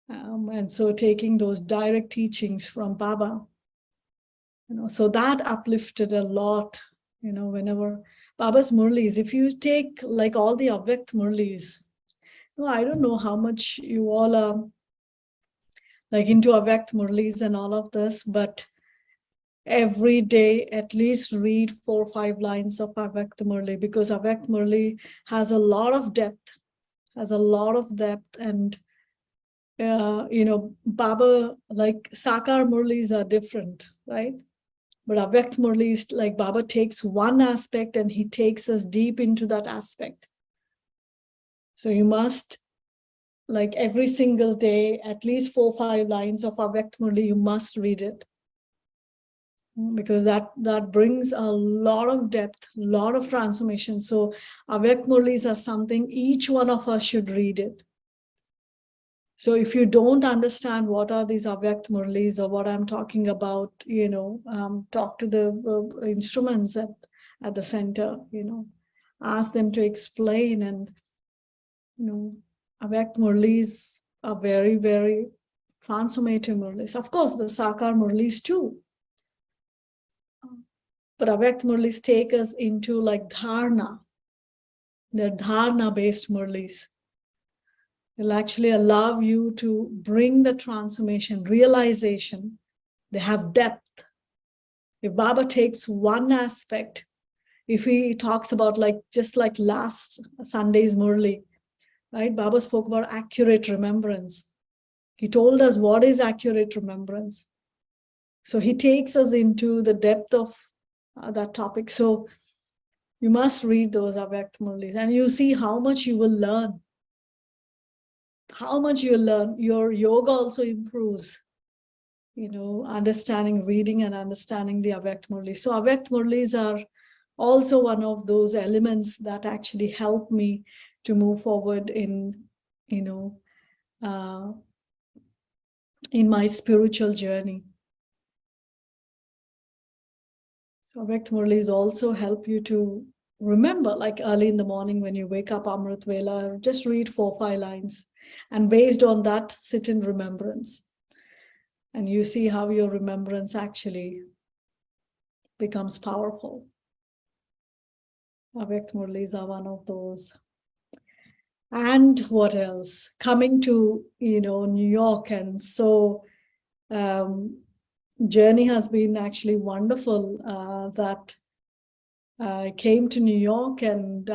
And so taking those direct teachings from Baba, you know, so that uplifted a lot. You know, whenever Baba's Murlis, if you take like all the Avyakt Murlis, no, I don't know how much you all are like into Avyakt Murlis and all of this, but every day at least read 4 or 5 lines of Avyakt Murli, because Avyakt Murli has a lot of depth, and you know, Baba, like Sakar Murlis are different, right? But Avyakt Murli is like Baba takes one aspect and he takes us deep into that aspect. So you must, like every single day, at least 4 or 5 lines of Avyakt Murli, you must read it. Because that brings a lot of depth, a lot of transformation. So Avyakt Murlis are something each one of us should read it. So if you don't understand what are these Avyakt Murlis or what I'm talking about, you know, talk to the instruments at the center, you know, ask them to explain. And, you know, Avyakt Murlis are very, very transformative Murlis. Of course, the Sakar Murlis too. But Avyakt Murlis take us into like dharna. They're dharna-based Murlis. Will actually allow you to bring the transformation, realization. They have depth. If Baba takes one aspect, if he talks about like, just like last Sunday's Murli, right? Baba spoke about accurate remembrance. He told us what is accurate remembrance. So he takes us into the depth of that topic. So you must read those Avyakt Murlis and you see how much you will learn. How much you learn, your yoga also improves, you know, understanding, reading and understanding the Avyakt Murlis. So Avyakt Murlis are also one of those elements that actually help me to move forward in, you know, in my spiritual journey. So Avyakt Murlis also help you to remember, like early in the morning when you wake up, Amrit Vela, just read 4 or 5 lines. And based on that, sit in remembrance. And you see how your remembrance actually becomes powerful. Avyakt Murlis are one of those. And what else? Coming to, you know, New York. And so journey has been actually wonderful. That I came to New York and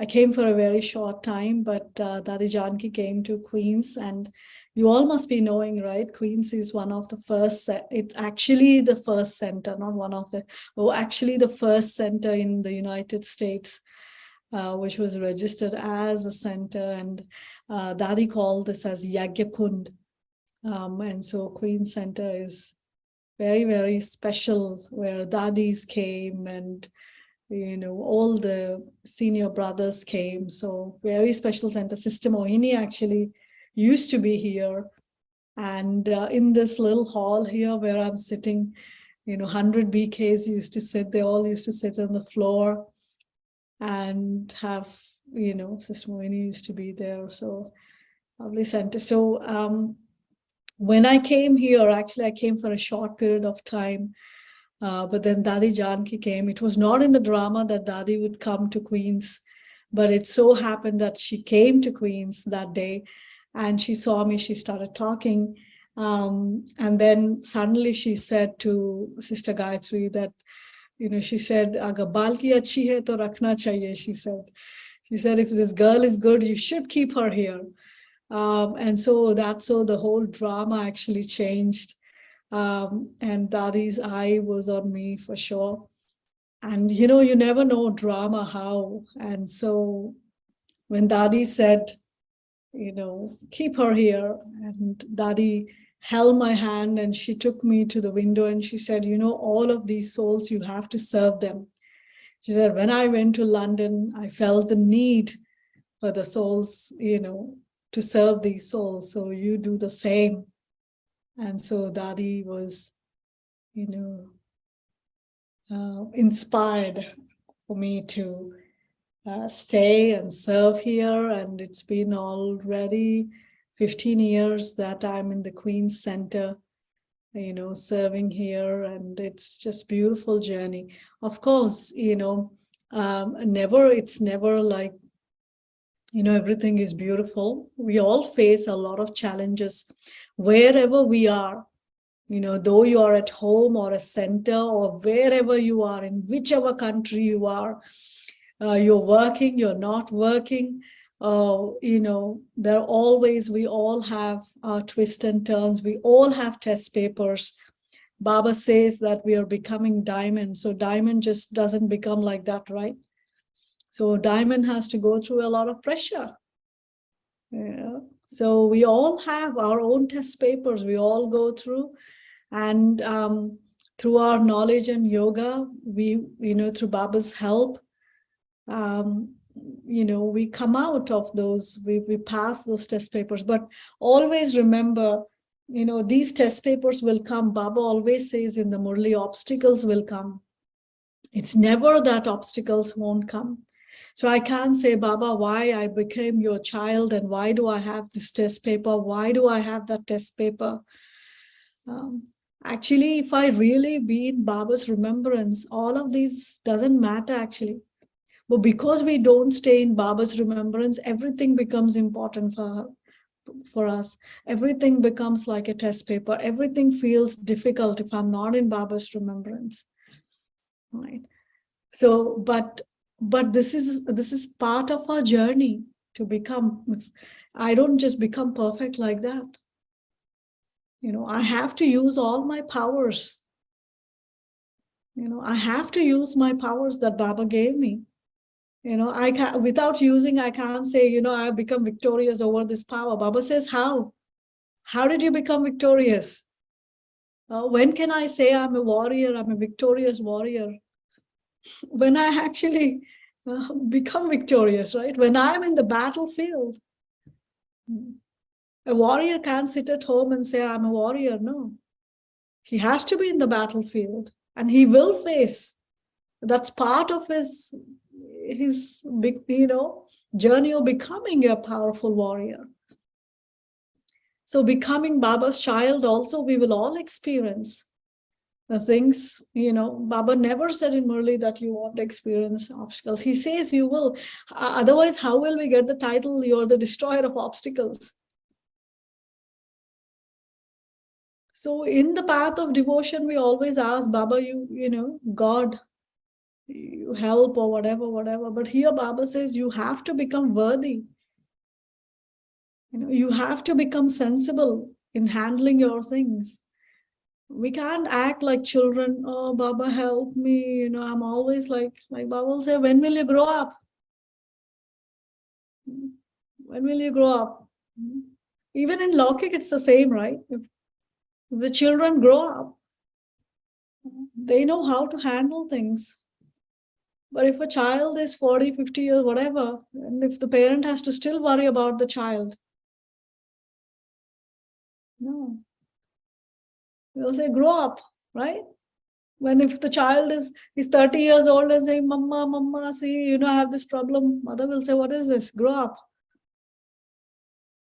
I came for a very short time, but Dadi Janki came to Queens, and you all must be knowing, right? Queens is one of the first, it's actually the first center, not one of the, actually the first center in the United States, which was registered as a center, and Dadi called this as Yagya Kund. And so Queens Center is very, very special, where Dadis came and, you know, all the senior brothers came. So very special center. Sister Mohini actually used to be here. And in this little hall here where I'm sitting, you know, 100 BKs used to sit, they all used to sit on the floor. and have, Sister Moini used to be there. So lovely center. So when I came here, actually, I came for a short period of time. But then Dadi Janki came. It was not in the drama that Dadi would come to Queens, but it so happened that she came to Queens that day and she saw me, she started talking. And then suddenly she said to Sister Gayatri that, she said, Agar balki achhi hai to rakhna chahiye, she said. She said, if this girl is good, you should keep her here. And so the whole drama actually changed. And Dadi's eye was on me for sure. And you never know drama how. And so when Dadi said, keep her here, and Dadi held my hand and she took me to the window and she said, all of these souls, you have to serve them. She said, when I went to London, I felt the need for the souls, to serve these souls. So you do the same. And so Dadi was, inspired for me to stay and serve here. And it's been already 15 years that I'm in the Queen's Center, serving here. And it's just beautiful journey. Of course, it's never like, everything is beautiful. We all face a lot of challenges wherever we are. Though you are at home or a center or wherever you are, in whichever country you are, you're working, you're not working, we all have our twists and turns. We all have test papers. Baba says that we are becoming diamond. So diamond just doesn't become like that, right? So diamond has to go through a lot of pressure. So we all have our own test papers. We all go through. And through our knowledge and yoga, we, through Baba's help, we come out of those, we pass those test papers. But always remember, these test papers will come. Baba always says in the Murli, obstacles will come. It's never that obstacles won't come. So I can't say, Baba, why I became your child and why do I have this test paper? Why do I have that test paper? Actually, if I really be in Baba's remembrance, all of these doesn't matter actually. But because we don't stay in Baba's remembrance, everything becomes important for us. Everything becomes like a test paper. Everything feels difficult if I'm not in Baba's remembrance. Right. So, but this is part of our journey to become. I don't just become perfect like that. I have to use all my powers. I have to use my powers that Baba gave me. I can't, without using, I can't say, I've become victorious over this power. Baba says, how? How did you become victorious? When can I say I'm a warrior, I'm a victorious warrior? When I actually become victorious, right? When I'm in the battlefield. A warrior can't sit at home and say, I'm a warrior. No. He has to be in the battlefield and he will face. That's part of his big, journey of becoming a powerful warrior. So becoming Baba's child also, we will all experience the things, Baba never said in Murli that you won't experience obstacles. He says you will. Otherwise, how will we get the title, you're the destroyer of obstacles? So in the path of devotion, we always ask Baba, God, you help or whatever. But here Baba says you have to become worthy. You have to become sensible in handling your things. We can't act like children. Oh, Baba, help me. I'm always like Baba will say, when will you grow up? When will you grow up? Even in Lokik, it's the same, right? If the children grow up, they know how to handle things. But if a child is 40, 50 years, whatever, and if the parent has to still worry about the child, no. They'll say, grow up, right? When if the child is 30 years old and saying, Mama, Mama, see, I have this problem, mother will say, what is this? Grow up.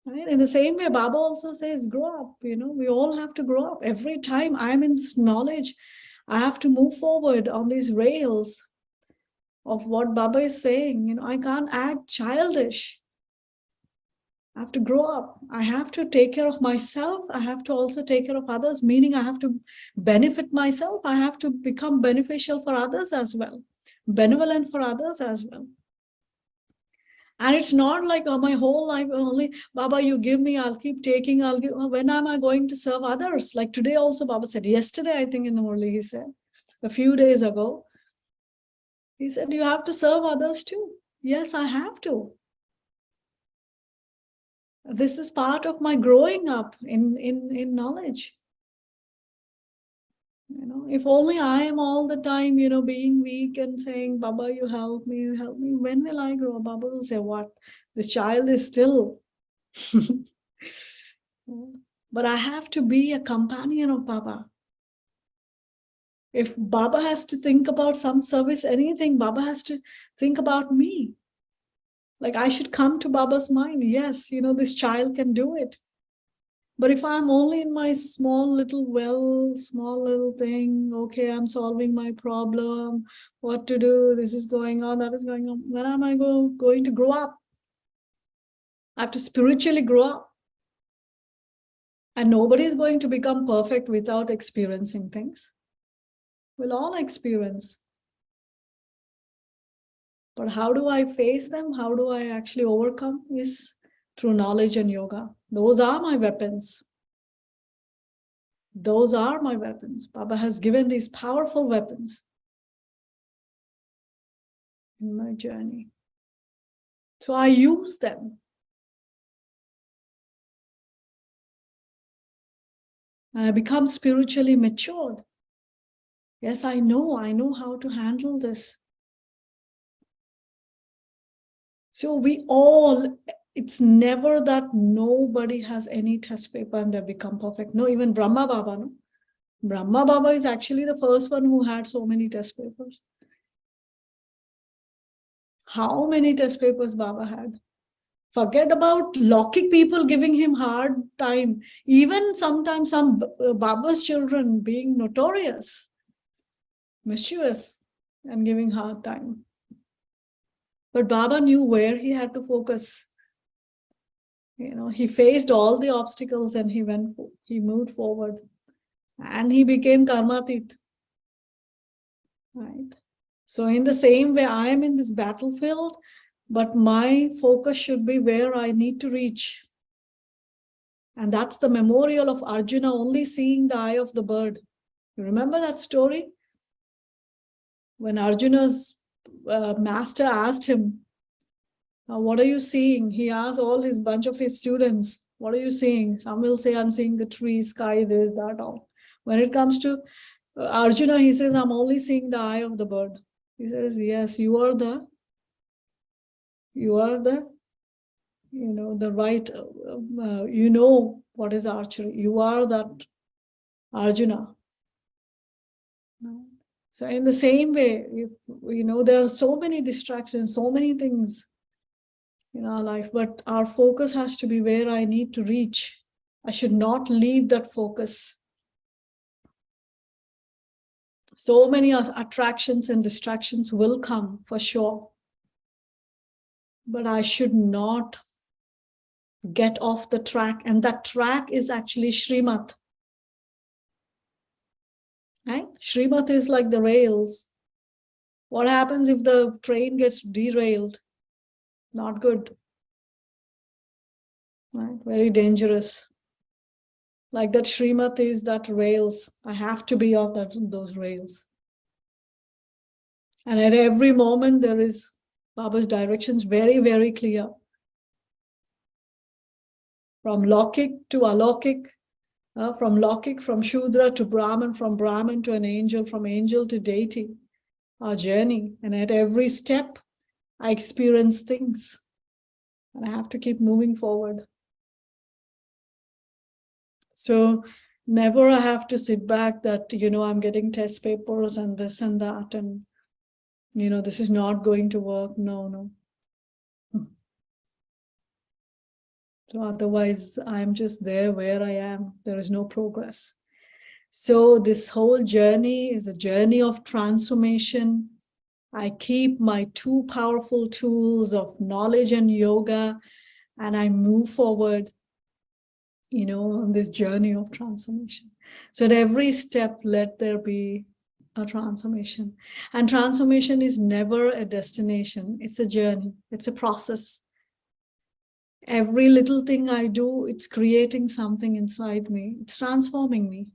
Right? In the same way, Baba also says, grow up. We all have to grow up. Every time I'm in this knowledge, I have to move forward on these rails of what Baba is saying. I can't act childish. I have to grow up. I have to take care of myself. I have to also take care of others, meaning I have to benefit myself. I have to become beneficial for others as well, benevolent for others as well. And it's not like my whole life only, Baba, you give me, I'll keep taking, when am I going to serve others? Like today also, Baba said, yesterday, I think in the morning, he said, a few days ago, he said, you have to serve others too. Yes, I have to. This is part of my growing up in knowledge. If only I am all the time, being weak and saying, Baba, you help me, you help me. When will I grow? Baba will say, what? This child is still. But I have to be a companion of Baba. If Baba has to think about some service, anything, Baba has to think about me. Like I should come to Baba's mind. Yes, this child can do it. But if I'm only in my small little thing, okay, I'm solving my problem, what to do, this is going on, that is going on. When am I going to grow up? I have to spiritually grow up. And nobody is going to become perfect without experiencing things. We'll all experience. But how do I face them? How do I actually overcome? Is through knowledge and yoga. Those are my weapons. Those are my weapons. Baba has given these powerful weapons in my journey. So I use them. And I become spiritually matured. Yes, I know how to handle this. So we all, it's never that nobody has any test paper and they become perfect. No, even Brahma Baba, no? Brahma Baba is actually the first one who had so many test papers. How many test papers Baba had? Forget about Lokik people giving him hard time. Even sometimes some Baba's children being notorious, mischievous, and giving hard time. But Baba knew where he had to focus. He faced all the obstacles and he moved forward. And he became karmatit. Right? So in the same way, I am in this battlefield, but my focus should be where I need to reach. And that's the memorial of Arjuna only seeing the eye of the bird. You remember that story? When Arjuna's master asked him, what are you seeing? He asked all his bunch of his students, what are you seeing? Some will say, I'm seeing the tree, sky, this, that, all. When it comes to Arjuna, he says, I'm only seeing the eye of the bird. He says, yes, you are the the right, what is archery. You are that Arjuna. So in the same way, there are so many distractions, so many things in our life, but our focus has to be where I need to reach. I should not leave that focus. So many attractions and distractions will come for sure, but I should not get off the track. And that track is actually Srimad. Right? Srimad is like the rails. What happens if the train gets derailed? Not good. Right? Very dangerous. Like that Srimad is that rails. I have to be on those rails. And at every moment there is Baba's directions very, very clear. From Lokik to Alokik, from Lokik, from Shudra to Brahman, from Brahman to an angel, from angel to deity, our journey. And at every step, I experience things. And I have to keep moving forward. So Never I have to sit back that, I'm getting test papers and this and that, and, this is not going to work. No, no. So otherwise, I'm just there where I am. There is no progress. So this whole journey is a journey of transformation. I keep my two powerful tools of knowledge and yoga, and I move forward, on this journey of transformation. So at every step, let there be a transformation. And transformation is never a destination. It's a journey. It's a process. Every little thing I do, it's creating something inside me. It's transforming me.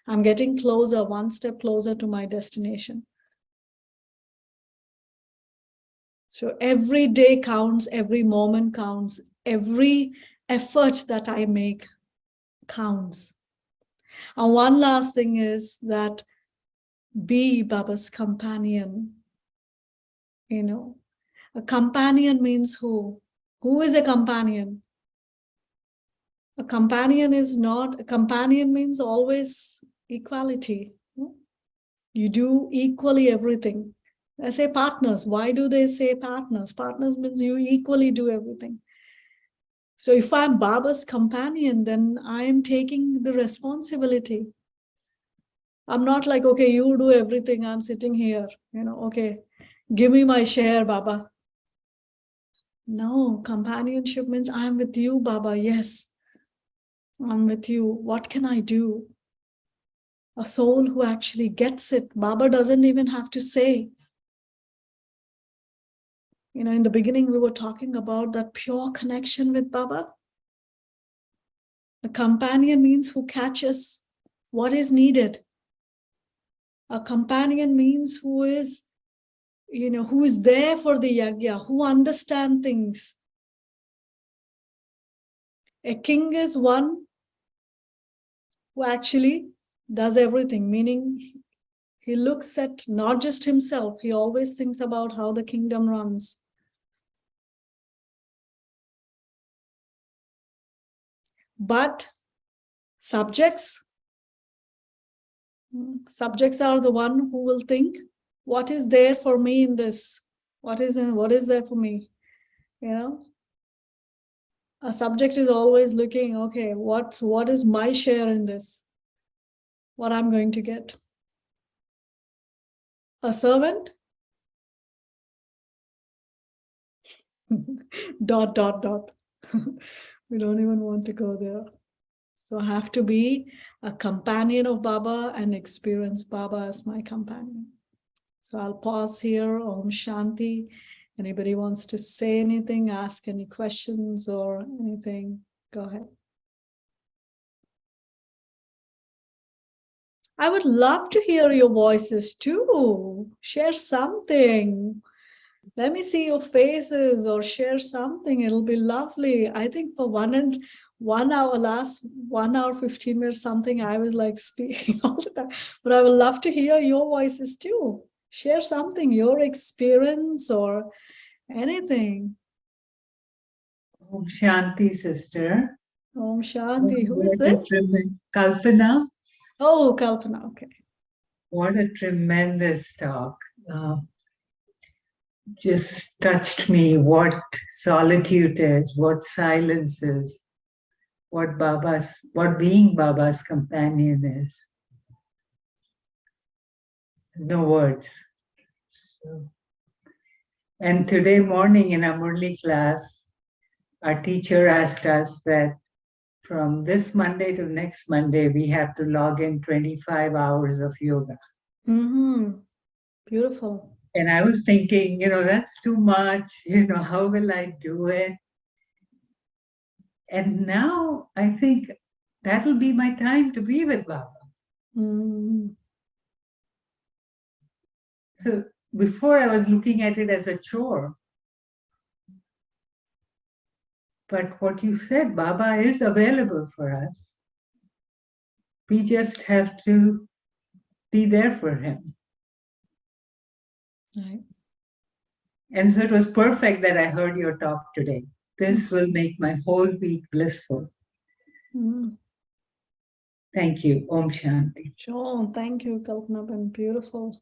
I'm getting closer, one step closer to my destination. So every day counts, every moment counts, every effort that I make counts. And one last thing is that be Baba's companion. A companion means who? Who is a companion? A companion means always equality. You do equally everything. I say partners. Why do they say partners? Partners means you equally do everything. So if I'm Baba's companion, then I am taking the responsibility. I'm not like, okay, you do everything. I'm sitting here, okay, give me my share, Baba. No, companionship means I'm with you, Baba. Yes, I'm with you. What can I do? A soul who actually gets it. Baba doesn't even have to say. In the beginning, we were talking about that pure connection with Baba. A companion means who catches what is needed. A companion means who is there for the yagya, who understand things. A king is one who actually does everything, meaning he looks at not just himself, he always thinks about how the kingdom runs. But subjects are the one who will think, what is there for me in this? What is there for me? A subject is always looking, okay, what is my share in this? What I'm going to get? A servant? dot, dot, dot. We don't even want to go there. So I have to be a companion of Baba and experience Baba as my companion. So I'll pause here. Om Shanti. Anybody wants to say anything, ask any questions or anything, go ahead. I would love to hear your voices too. Share something. Let me see your faces or share something. It'll be lovely. I think for 1 hour, last 1 hour, 15 minutes, something, I was like speaking all the time. But I would love to hear your voices too. Share something, your experience or anything. Om Shanti, sister. Om Shanti. Who is this? Kalpana. Oh, Kalpana. Okay. What a tremendous talk. Just touched me what solitude is, what silence is, what being Baba's companion is. No words. And today morning in our Murli class, our teacher asked us that from this Monday to next Monday, we have to log in 25 hours of yoga. Beautiful. And I was thinking, that's too much. How will I do it? And now I think that will be my time to be with Baba. So before I was looking at it as a chore. But what you said, Baba is available for us. We just have to be there for him. Right. And so it was perfect that I heard your talk today. This will make my whole week blissful. Thank you. Om Shanti. Sure. Thank you, Kalpana. Beautiful.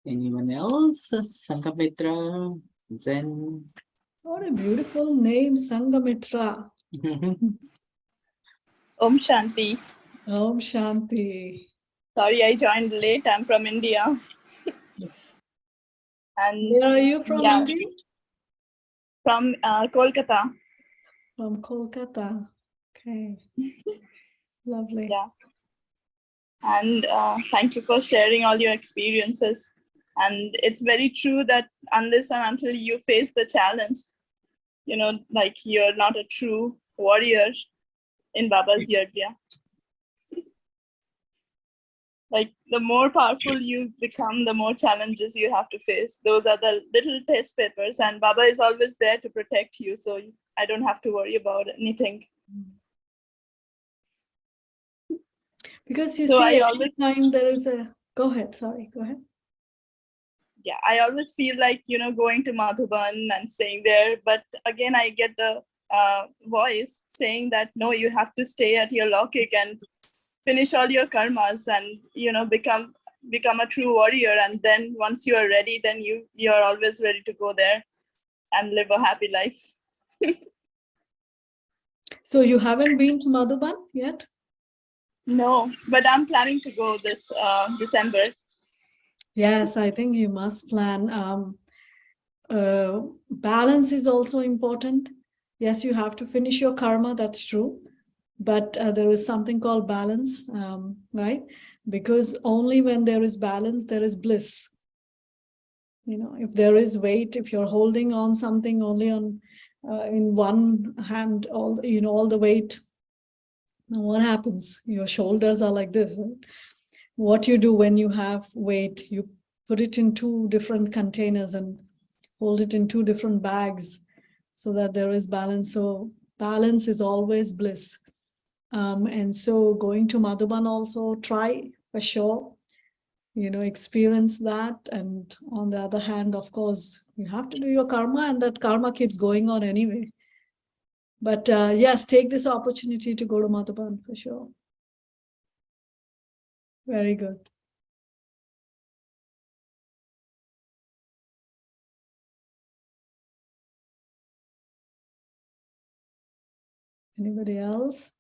Anyone else? Sangamitra, Zen. What a beautiful name, Sangamitra. Om Shanti. Om Shanti. Sorry, I joined late. I'm from India. And Where are you from, yeah, India? from Kolkata. From Kolkata. Okay. Lovely. Yeah. And thank you for sharing all your experiences. And it's very true that unless and until you face the challenge, like you're not a true warrior in Baba's Yajna. Like the more powerful you become, the more challenges you have to face. Those are the little test papers, and Baba is always there to protect you. So I don't have to worry about anything. Because you So see, I every always, time there is a... Go ahead. Sorry. Go ahead. yeah, I always feel like, going to Madhuban and staying there. But again, I get the voice saying that, no, you have to stay at your Lokik and finish all your karmas and, become a true warrior. And then once you are ready, then you're always ready to go there and live a happy life. So you haven't been to Madhuban yet? No, but I'm planning to go this December. Yes, I think you must plan. Balance is also important. Yes, you have to finish your karma, that's true. But there is something called balance, right? Because only when there is balance, there is bliss. If there is weight, if you're holding on something only on in one hand, all the weight, now what happens? Your shoulders are like this, right? What you do when you have weight, you put it in two different containers and hold it in two different bags so that there is balance. So balance is always bliss. And so going to Madhuban also, try for sure, experience that. And on the other hand, of course, you have to do your karma, and that karma keeps going on anyway. But yes, take this opportunity to go to Madhuban for sure. Very good. Anybody else?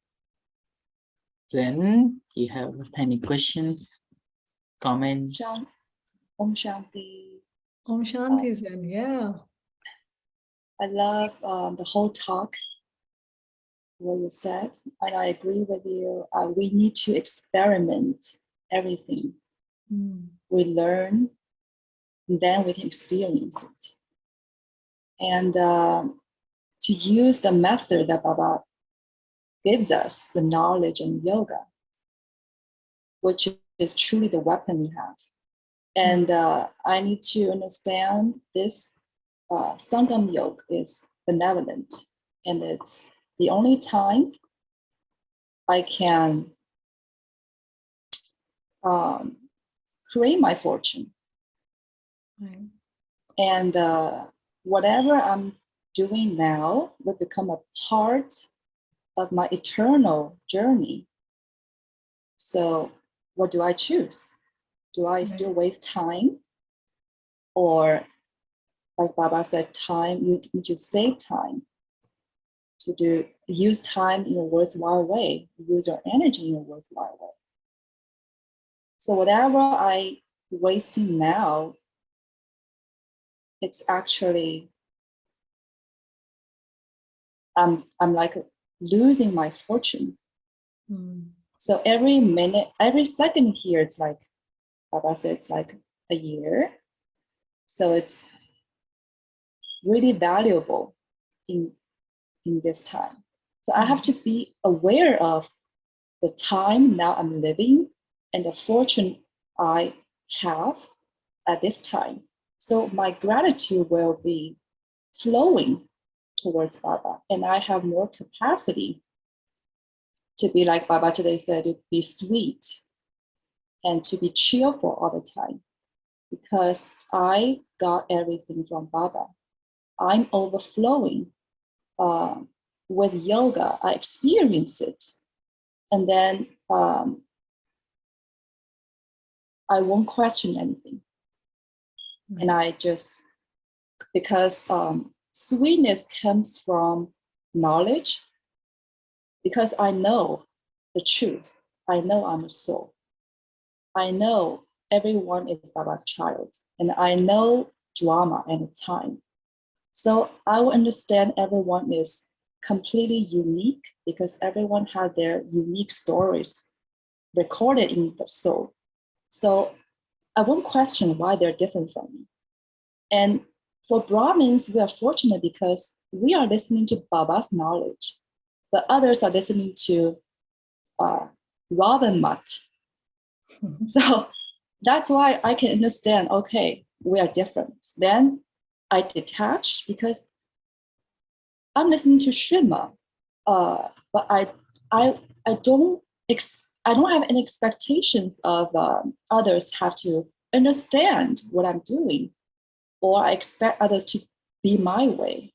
Zen, you have any questions, comments? Om Shanti. Om Shanti Zen, yeah. I love the whole talk, what you said, and I agree with you. We need to experiment everything. We learn, and then we can experience it. And to use the method that Baba gives us, the knowledge and yoga, which is truly the weapon we have. And I need to understand this Sangam Yoga is benevolent, and it's the only time I can create my fortune. Right. And whatever I'm doing now will become a part of my eternal journey. So what do I choose? Do I still waste time? Or like Baba said, time, you need to save time to use time in a worthwhile way, use your energy in a worthwhile way. So whatever I wasting now, it's actually, I'm like losing my fortune. So every minute, every second here, it's like, Baba said, it's like a year. So it's really valuable in this time. So I have to be aware of the time now I'm living and the fortune I have at this time. So my gratitude will be flowing towards Baba, and I have more capacity to be like Baba today said, to be sweet and to be cheerful all the time, because I got everything from Baba. I'm overflowing with yoga, I experience it. And then I won't question anything. And I just, because sweetness comes from knowledge, because I know the truth. I know I'm a soul. I know everyone is Baba's child, and I know drama and time. So I will understand everyone is completely unique because everyone has their unique stories recorded in the soul. So I won't question why they're different from me. And for Brahmins, we are fortunate because we are listening to Baba's knowledge, but others are listening to Robin Mutt. So that's why I can understand, okay, we are different. Then I detach because I'm listening to Shrima, but I don't have any expectations of others have to understand what I'm doing, or I expect others to be my way,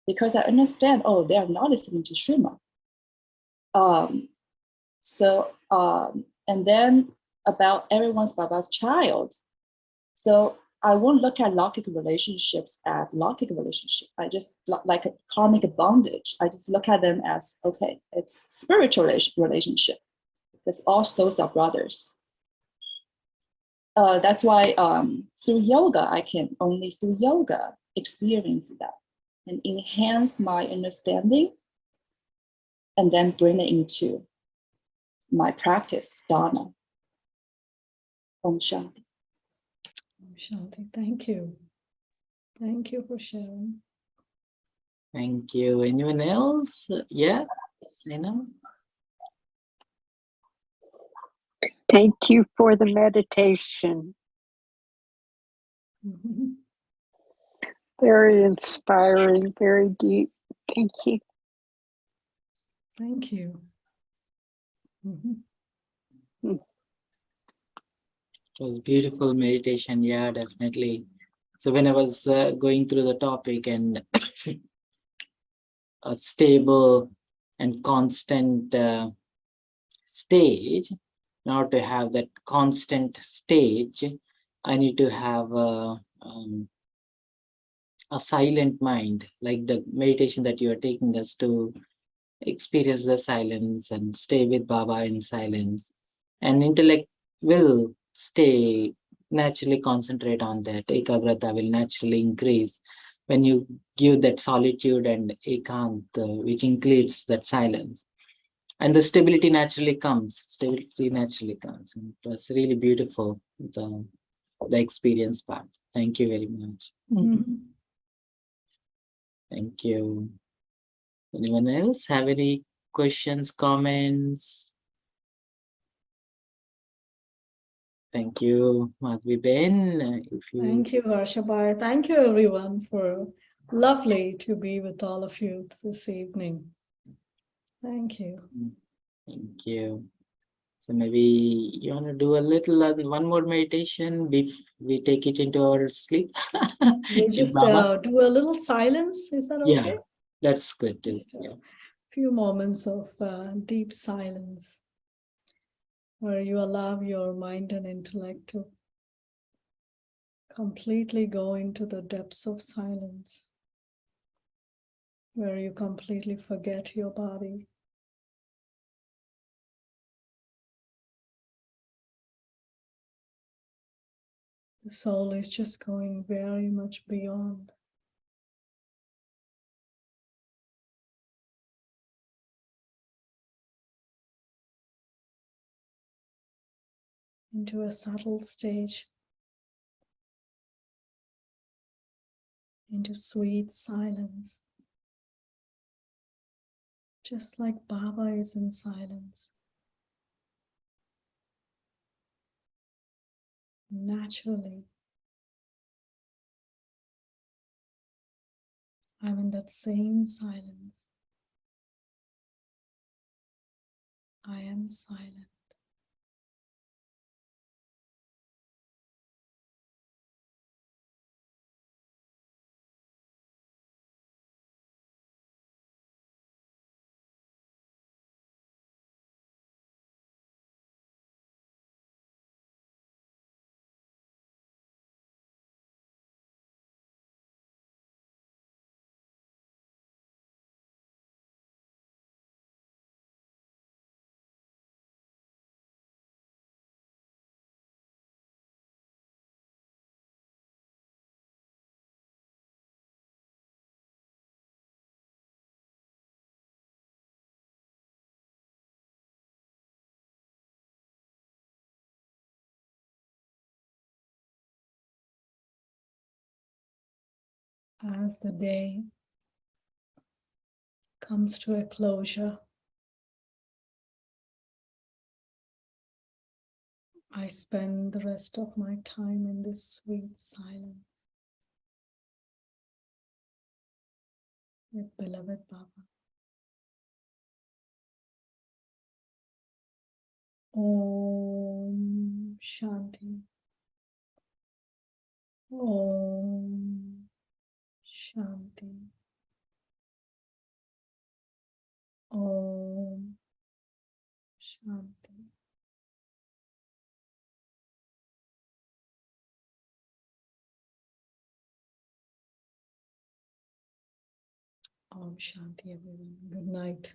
because I understand, oh, they are not listening to Shrima. And then about everyone's Baba's child. So I won't look at Lockic relationships as Lockic relationship. I just like a karmic bondage. I just look at them as, okay, it's spiritual relationship because all souls are brothers. That's why through yoga, I can only through yoga experience that and enhance my understanding and then bring it into my practice, dharma. Om Shanti. Om Shanti. Thank you. Thank you for sharing. Thank you. Anyone else? Yeah, I know. Thank you for the meditation. Mhm. Very inspiring, very deep. Thank you. Thank you. Mhm. It was beautiful meditation. Yeah, definitely. So when I was going through the topic and a stable and constant stage, in order to have that constant stage, I need to have a silent mind, like the meditation that you are taking us to experience the silence and stay with Baba in silence. And intellect will stay naturally concentrate on that. Ekagrata will naturally increase when you give that solitude and ekant, which includes that silence. And the stability naturally comes. Stability naturally comes. And it was really beautiful, the experience part. Thank you very much. Mhm. Thank you. Anyone else have any questions, comments? Thank you, Madhavi Ben. If you Thank you, Harsha. Thank you, everyone, for lovely to be with all of you this evening. Thank you. Thank you. So maybe you want to do a little one more meditation before we take it into our sleep. We With just Baba? do a little silence. Is that Yeah, okay? that's good too. Just Yeah. a few moments of deep silence where you allow your mind and intellect to completely go into the depths of silence, where you completely forget your body. The soul is just going very much beyond. Into a subtle stage, into sweet silence, just like Baba is in silence. Naturally, I'm in that same silence. I am silent. as the day comes to a closure, I spend the rest of my time in this sweet silence with beloved Baba. Om Shanti. Om Shanti. Om Shanti. Om Shanti, everyone. Good night.